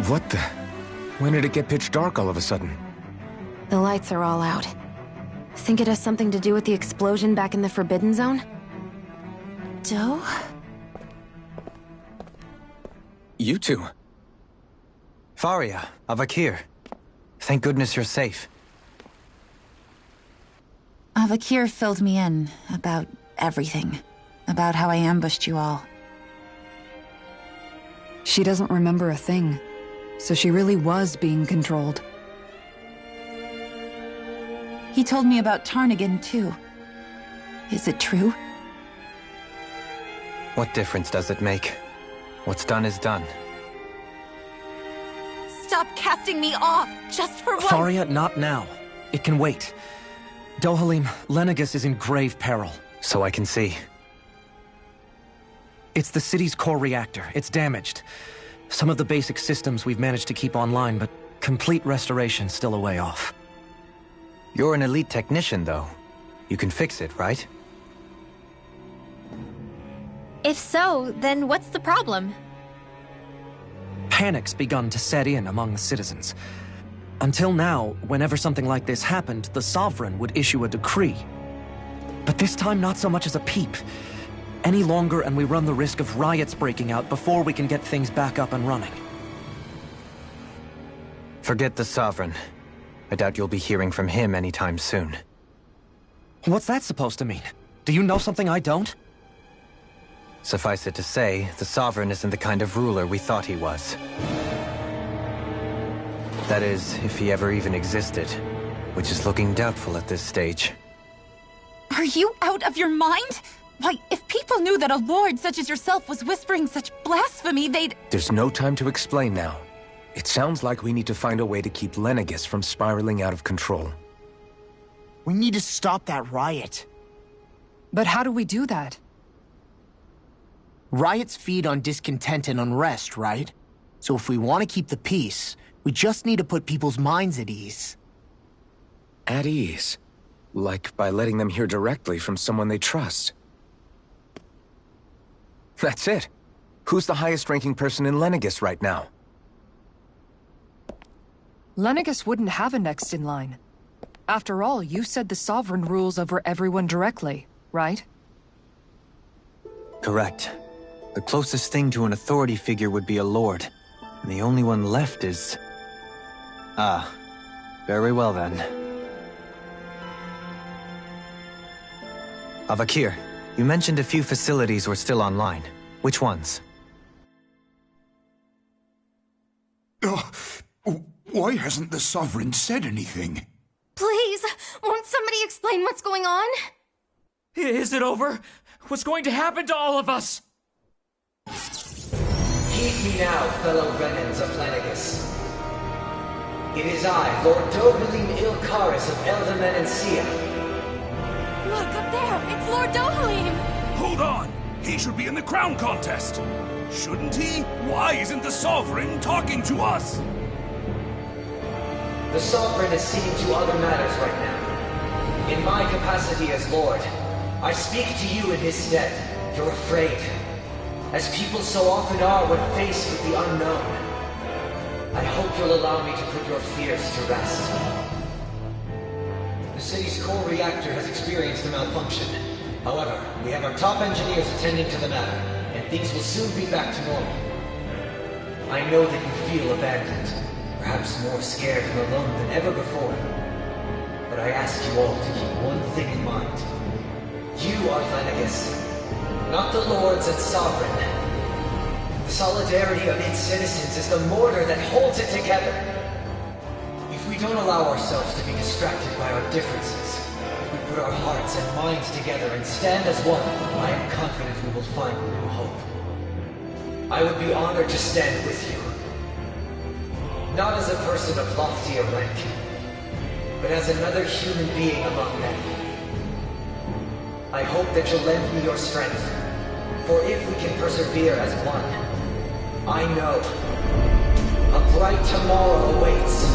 What the? When did it get pitch dark all of a sudden? The lights are all out. Think it has something to do with the explosion back in the Forbidden Zone? Doe? You two. Faria, Avakir. Thank goodness you're safe. Avakir filled me in about everything. About how I ambushed you all. She doesn't remember a thing. So she really was being controlled. He told me about Tarnigan, too. Is it true? What difference does it make? What's done is done. Stop casting me off, just for once! Faria, not now. It can wait. Dohalim, Lenegis is in grave peril. So I can see. It's the city's core reactor. It's damaged. Some of the basic systems we've managed to keep online, but complete restoration's still a way off. You're an elite technician, though. You can fix it, right? If so, then what's the problem? Panic's begun to set in among the citizens. Until now, whenever something like this happened, the Sovereign would issue a decree. But this time, not so much as a peep. Any longer and we run the risk of riots breaking out before we can get things back up and running. Forget the Sovereign. I doubt you'll be hearing from him anytime soon. What's that supposed to mean? Do you know something I don't? Suffice it to say, the Sovereign isn't the kind of ruler we thought he was. That is, if he ever even existed, which is looking doubtful at this stage. Are you out of your mind? Why, if people knew that a lord such as yourself was whispering such blasphemy, they'd— There's no time to explain now. It sounds like we need to find a way to keep Lenegis from spiraling out of control. We need to stop that riot. But how do we do that? Riots feed on discontent and unrest, right? So if we want to keep the peace, we just need to put people's minds at ease. At ease? Like by letting them hear directly from someone they trust. That's it. Who's the highest-ranking person in Lenegis right now? Lenegis wouldn't have a next in line. After all, you said the Sovereign rules over everyone directly, right? Correct. The closest thing to an authority figure would be a lord. And the only one left is... Ah. Very well then. Avakir, you mentioned a few facilities were still online. Which ones? Why hasn't the Sovereign said anything? Please, won't somebody explain what's going on? Is it over? What's going to happen to all of us? Heed me now, fellow Renans of Lenegus. It is I, Lord Dohalim Ilkaris of Elda Menancia. Look, up there! It's Lord Dohalim! Hold on! He should be in the crown contest! Shouldn't he? Why isn't the Sovereign talking to us? The Sovereign is seeing to other matters right now. In my capacity as Lord, I speak to you in his stead. You're afraid. As people so often are when faced with the unknown. I hope you'll allow me to put your fears to rest. The city's core reactor has experienced a malfunction. However, we have our top engineers attending to the matter, and things will soon be back to normal. I know that you feel abandoned, perhaps more scared and alone than ever before. But I ask you all to keep one thing in mind. You are Lenegus, not the Lords and Sovereign. The solidarity of its citizens is the mortar that holds it together. If we don't allow ourselves to be distracted by our differences, if we put our hearts and minds together and stand as one, I am confident we will find a new hope. I would be honored to stand with you. Not as a person of loftier rank, but as another human being among men. I hope that you'll lend me your strength, for if we can persevere as one, I know a bright tomorrow awaits.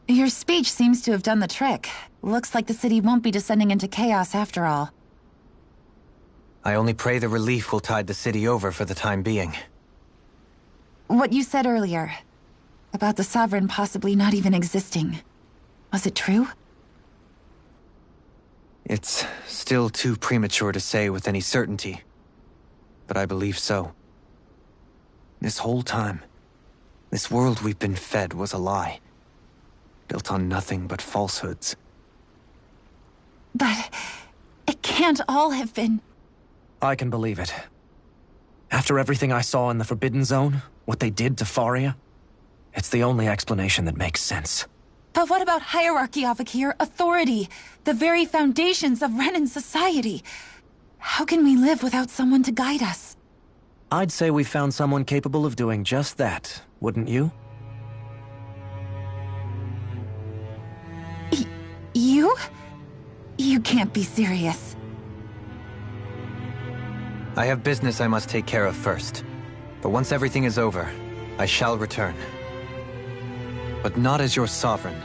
Your speech seems to have done the trick. Looks like the city won't be descending into chaos after all. I only pray the relief will tide the city over for the time being. What you said earlier, about the Sovereign possibly not even existing, was it true? It's still too premature to say with any certainty, but I believe so. This whole time, this world we've been fed was a lie, built on nothing but falsehoods. But it can't all have been... I can believe it. After everything I saw in the Forbidden Zone, what they did to Faria, it's the only explanation that makes sense. But what about hierarchy, Avakir? Authority? The very foundations of Renan society? How can we live without someone to guide us? I'd say we found someone capable of doing just that, wouldn't you? You? You can't be serious. I have business I must take care of first. But once everything is over, I shall return. But not as your sovereign,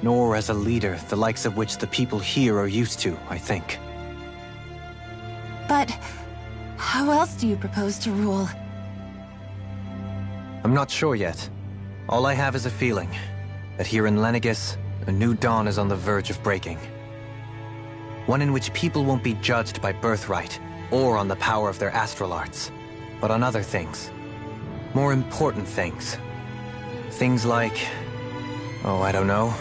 nor as a leader the likes of which the people here are used to, I think. But how else do you propose to rule? I'm not sure yet. All I have is a feeling that here in Lenegus, a new dawn is on the verge of breaking. One in which people won't be judged by birthright or on the power of their astral arts, but on other things. More important things. Things like, oh, I don't know,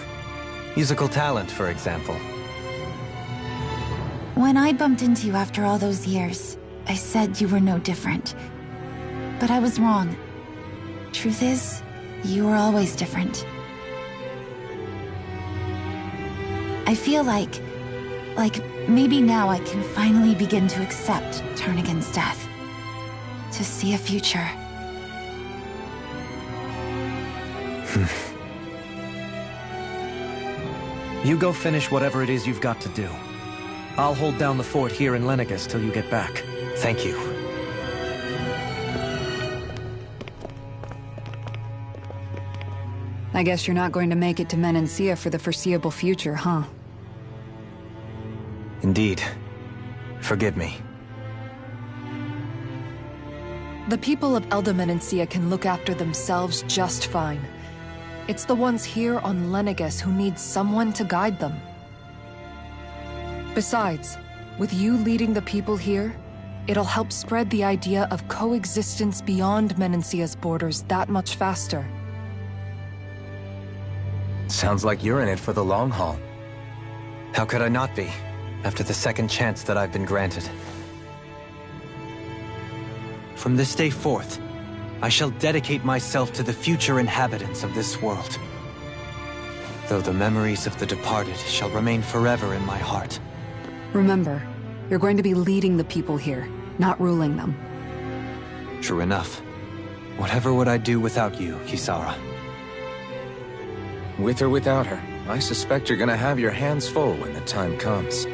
musical talent, for example. When I bumped into you after all those years, I said you were no different. But I was wrong. Truth is, you were always different. I feel like maybe now I can finally begin to accept Turnagain's death. To see a future. You go finish whatever it is you've got to do. I'll hold down the fort here in Lenegus till you get back. Thank you. I guess you're not going to make it to Menancia for the foreseeable future, huh? Indeed. Forgive me. The people of Elda Menancia can look after themselves just fine. It's the ones here on Lenegus who need someone to guide them. Besides, with you leading the people here, it'll help spread the idea of coexistence beyond Menancia's borders that much faster. Sounds like you're in it for the long haul. How could I not be, after the second chance that I've been granted? From this day forth, I shall dedicate myself to the future inhabitants of this world. Though the memories of the departed shall remain forever in my heart. Remember, you're going to be leading the people here, not ruling them. True enough. Whatever would I do without you, Kisara? With or without her, I suspect you're gonna have your hands full when the time comes.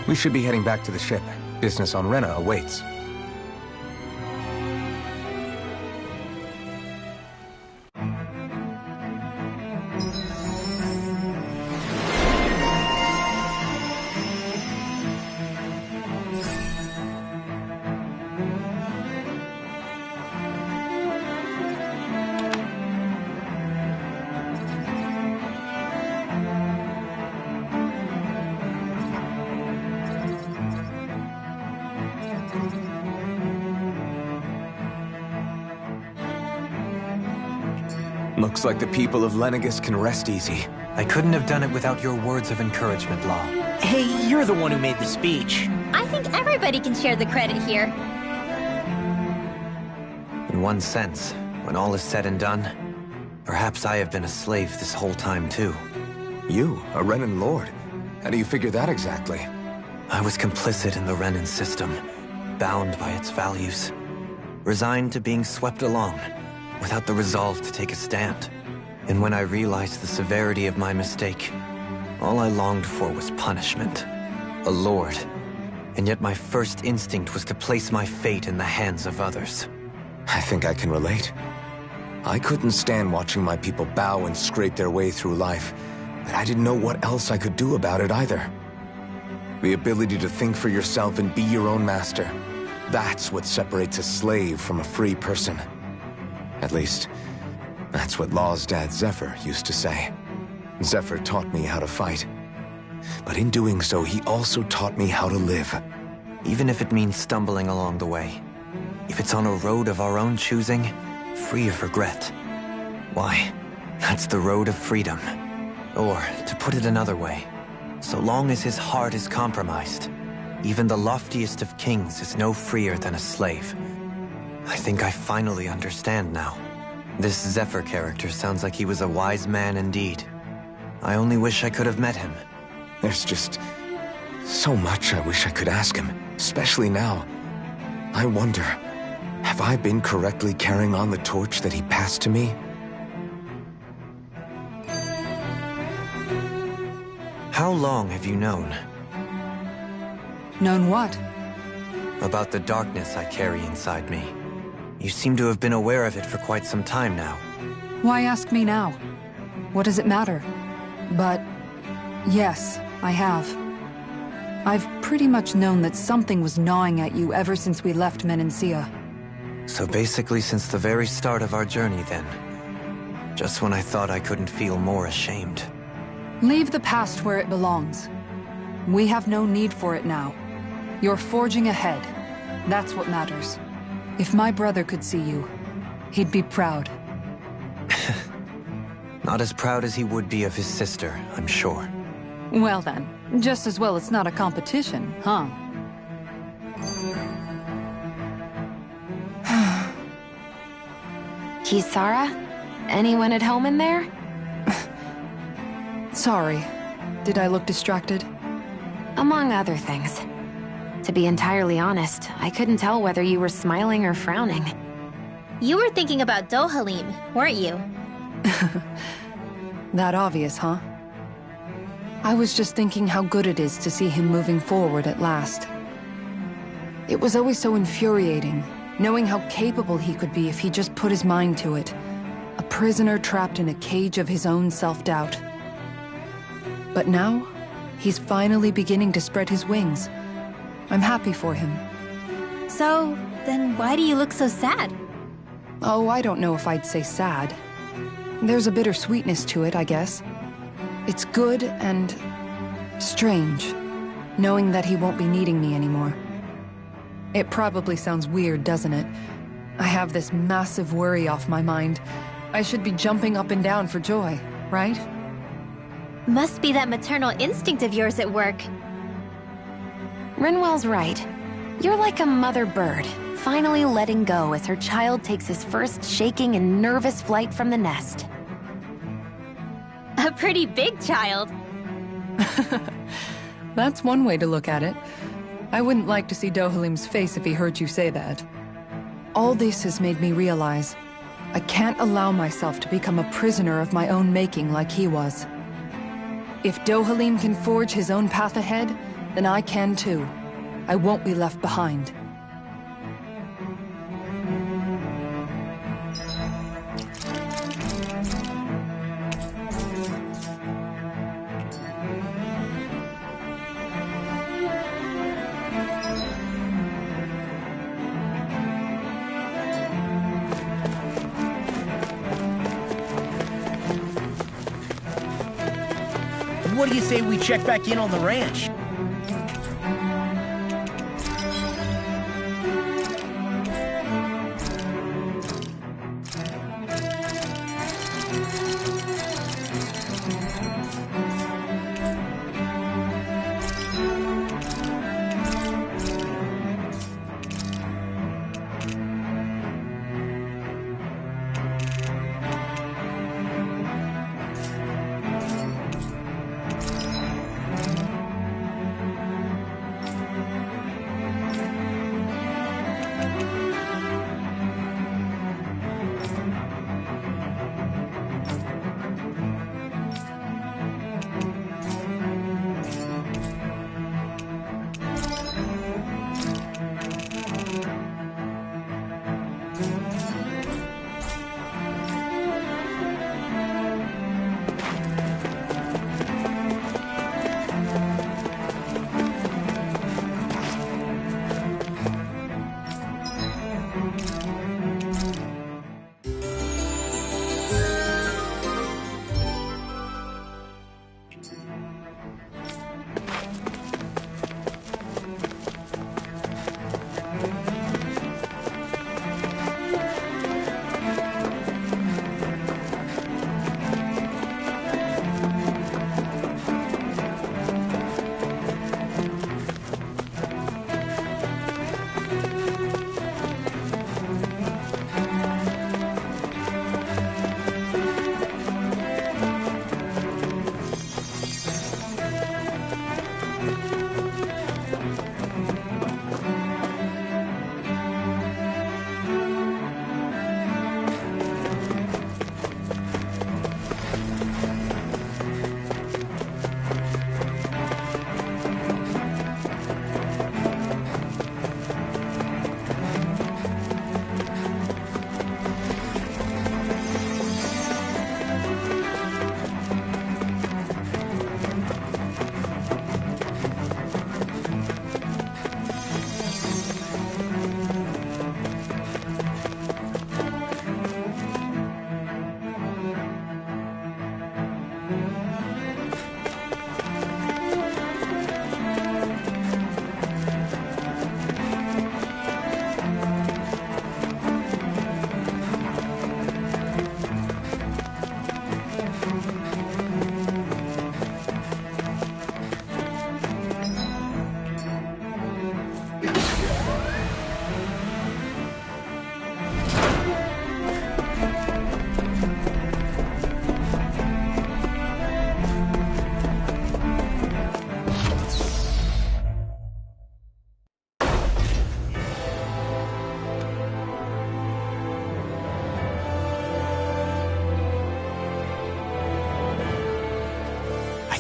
We should be heading back to the ship. Business on Rena awaits. Looks like the people of Lenegis can rest easy. I couldn't have done it without your words of encouragement, Law. Hey, you're the one who made the speech. I think everybody can share the credit here. In one sense, when all is said and done, perhaps I have been a slave this whole time too. You, a Renan Lord? How do you figure that exactly? I was complicit in the Renan system, bound by its values, resigned to being swept along, without the resolve to take a stand. And when I realized the severity of my mistake, all I longed for was punishment. A lord. And yet my first instinct was to place my fate in the hands of others. I think I can relate. I couldn't stand watching my people bow and scrape their way through life, but I didn't know what else I could do about it either. The ability to think for yourself and be your own master. That's what separates a slave from a free person. At least, that's what Law's dad Zephyr used to say. Zephyr taught me how to fight. But in doing so, he also taught me how to live. Even if it means stumbling along the way. If it's on a road of our own choosing, free of regret. Why, that's the road of freedom. Or, to put it another way, so long as his heart is compromised, even the loftiest of kings is no freer than a slave. I think I finally understand now. This Zephyr character sounds like he was a wise man indeed. I only wish I could have met him. There's just so much I wish I could ask him, especially now. I wonder, have I been correctly carrying on the torch that he passed to me? How long have you known? Known what? About the darkness I carry inside me. You seem to have been aware of it for quite some time now. Why ask me now? What does it matter? But yes, I have. I've pretty much known that something was gnawing at you ever since we left Menancia. So basically since the very start of our journey then. Just when I thought I couldn't feel more ashamed. Leave the past where it belongs. We have no need for it now. You're forging ahead. That's what matters. If my brother could see you, he'd be proud. Not as proud as he would be of his sister, I'm sure. Well then, just as well it's not a competition, huh? Kisara? Anyone at home in there? Sorry. Did I look distracted? Among other things. To be entirely honest, I couldn't tell whether you were smiling or frowning. You were thinking about Dohalim, weren't you? That obvious, huh? I was just thinking how good it is to see him moving forward at last. It was always so infuriating, knowing how capable he could be if he just put his mind to it. A prisoner trapped in a cage of his own self-doubt. But now, he's finally beginning to spread his wings. I'm happy for him. So, then why do you look so sad? Oh, I don't know if I'd say sad. There's a bittersweetness to it, I guess. It's good and strange, knowing that he won't be needing me anymore. It probably sounds weird, doesn't it? I have this massive worry off my mind, I should be jumping up and down for joy, right? Must be that maternal instinct of yours at work. Rinwell's right. You're like a mother bird, finally letting go as her child takes his first shaking and nervous flight from the nest. A pretty big child. That's one way to look at it. I wouldn't like to see Dohalim's face if he heard you say that. All this has made me realize I can't allow myself to become a prisoner of my own making like he was. If Dohalim can forge his own path ahead, then I can too. I won't be left behind. What do you say we check back in on the ranch?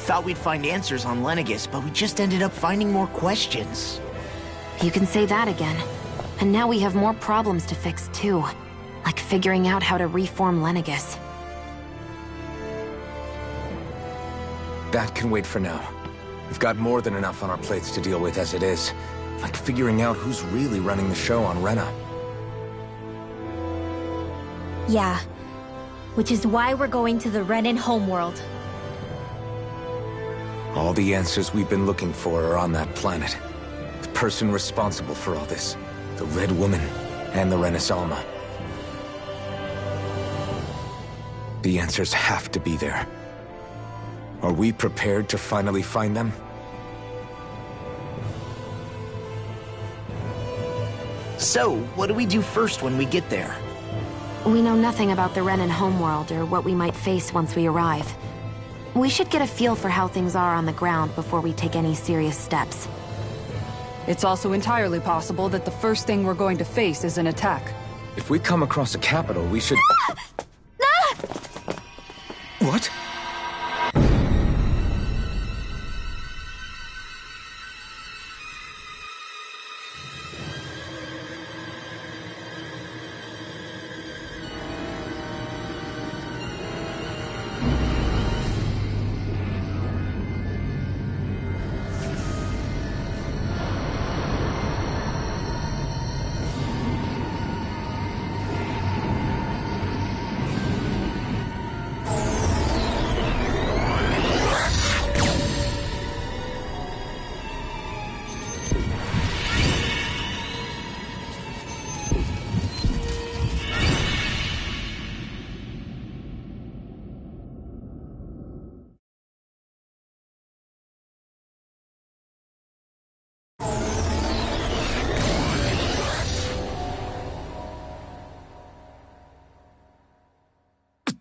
Thought we'd find answers on Lenegis, but we just ended up finding more questions. You can say that again. And now we have more problems to fix too. Like figuring out how to reform Lenegis. That can wait for now. We've got more than enough on our plates to deal with as it is. Like figuring out who's really running the show on Rena. Yeah. Which is why we're going to the Renan homeworld. All the answers we've been looking for are on that planet. The person responsible for all this, the Red Woman, and the Renaissance. The answers have to be there. Are we prepared to finally find them? So, what do we do first when we get there? We know nothing about the Renan homeworld or what we might face once we arrive. We should get a feel for how things are on the ground before we take any serious steps. It's also entirely possible that the first thing we're going to face is an attack. If we come across a capital, we should... What?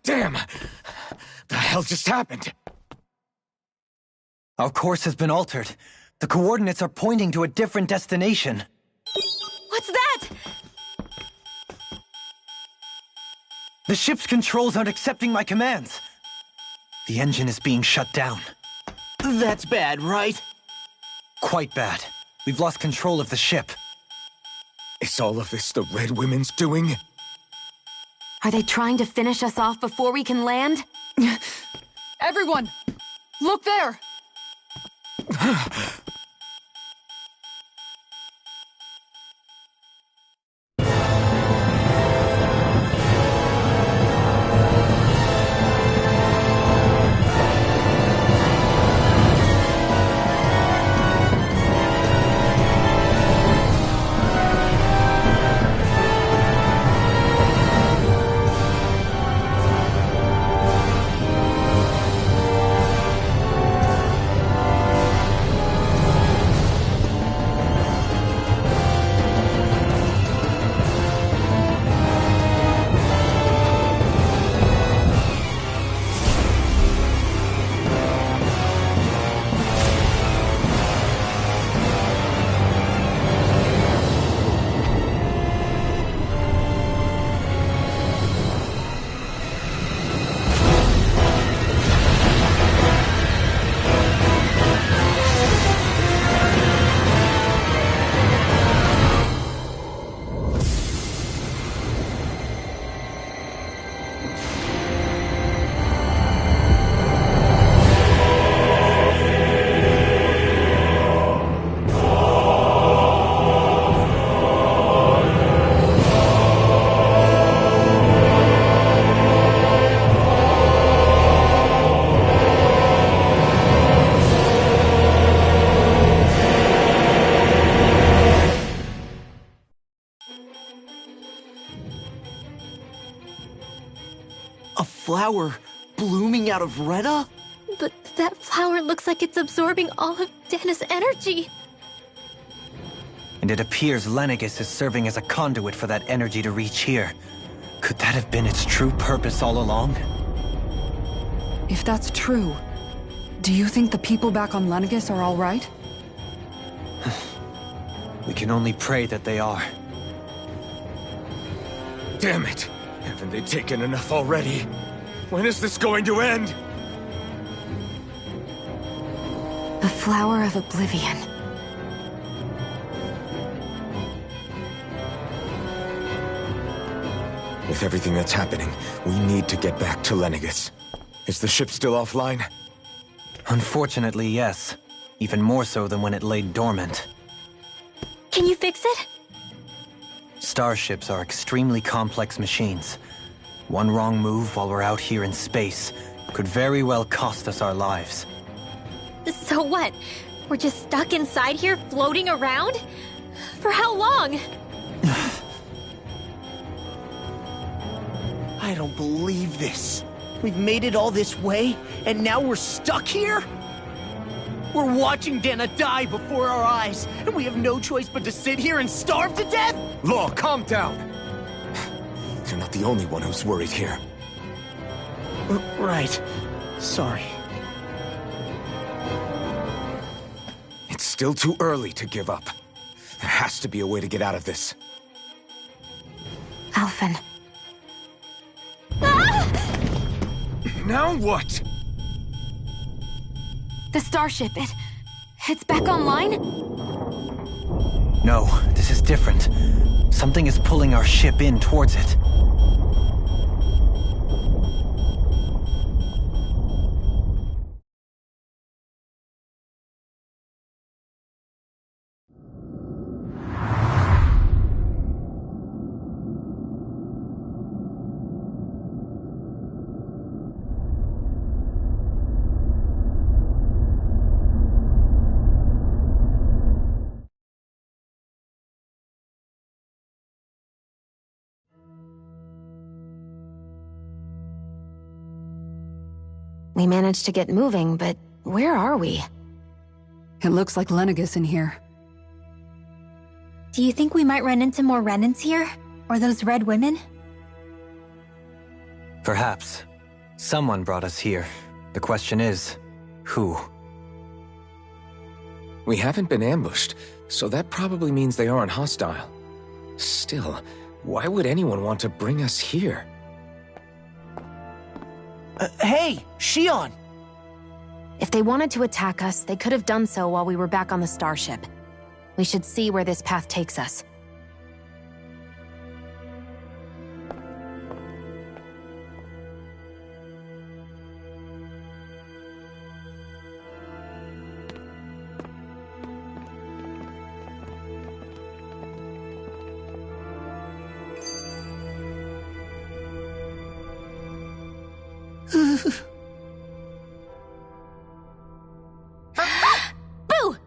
Damn! The hell just happened? Our course has been altered. The coordinates are pointing to a different destination. What's that? The ship's controls aren't accepting my commands. The engine is being shut down. That's bad, right? Quite bad. We've lost control of the ship. Is all of this the Red Women's doing? Are they trying to finish us off before we can land? Everyone! Look there! Flower blooming out of Rena? But that flower looks like it's absorbing all of Dana's energy. And it appears Lenegis is serving as a conduit for that energy to reach here. Could that have been its true purpose all along? If that's true, do you think the people back on Lenegis are all right? We can only pray that they are. Damn it! Haven't they taken enough already? When is this going to end? The Flower of Oblivion. With everything that's happening, we need to get back to Lenegis. Is the ship still offline? Unfortunately, yes. Even more so than when it lay dormant. Can you fix it? Starships are extremely complex machines. One wrong move while we're out here in space could very well cost us our lives. So what? We're just stuck inside here, floating around? For how long? I don't believe this. We've made it all this way, and now we're stuck here? We're watching Dana die before our eyes, and we have no choice but to sit here and starve to death? Law, calm down. You're not the only one who's worried here. Right. Sorry. It's still too early to give up. There has to be a way to get out of this. Alphen. Now what? The starship, it's back online? No, this is different. Something is pulling our ship in towards it. We managed to get moving, but where are we? It looks like Lenegis in here. Do you think we might run into more Renans here? Or those red women? Perhaps. Someone brought us here. The question is, who? We haven't been ambushed, so that probably means they aren't hostile. Still, why would anyone want to bring us here? Hey, Shion! If they wanted to attack us, they could have done so while we were back on the starship. We should see where this path takes us. Boo!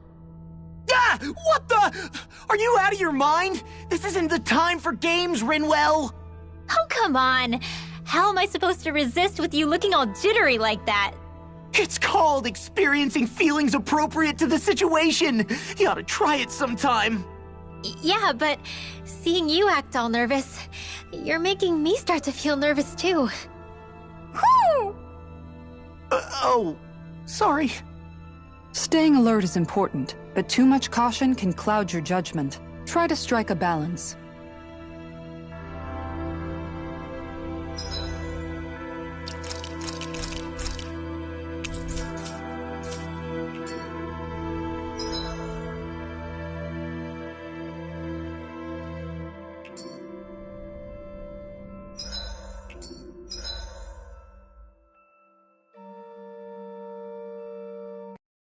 Ah! What the? Are you out of your mind? This isn't the time for games, Rinwell! Oh, come on! How am I supposed to resist with you looking all jittery like that? It's called experiencing feelings appropriate to the situation! You ought to try it sometime! Yeah, but seeing you act all nervous, you're making me start to feel nervous too. Whew! Oh, sorry. Staying alert is important, but too much caution can cloud your judgment. Try to strike a balance.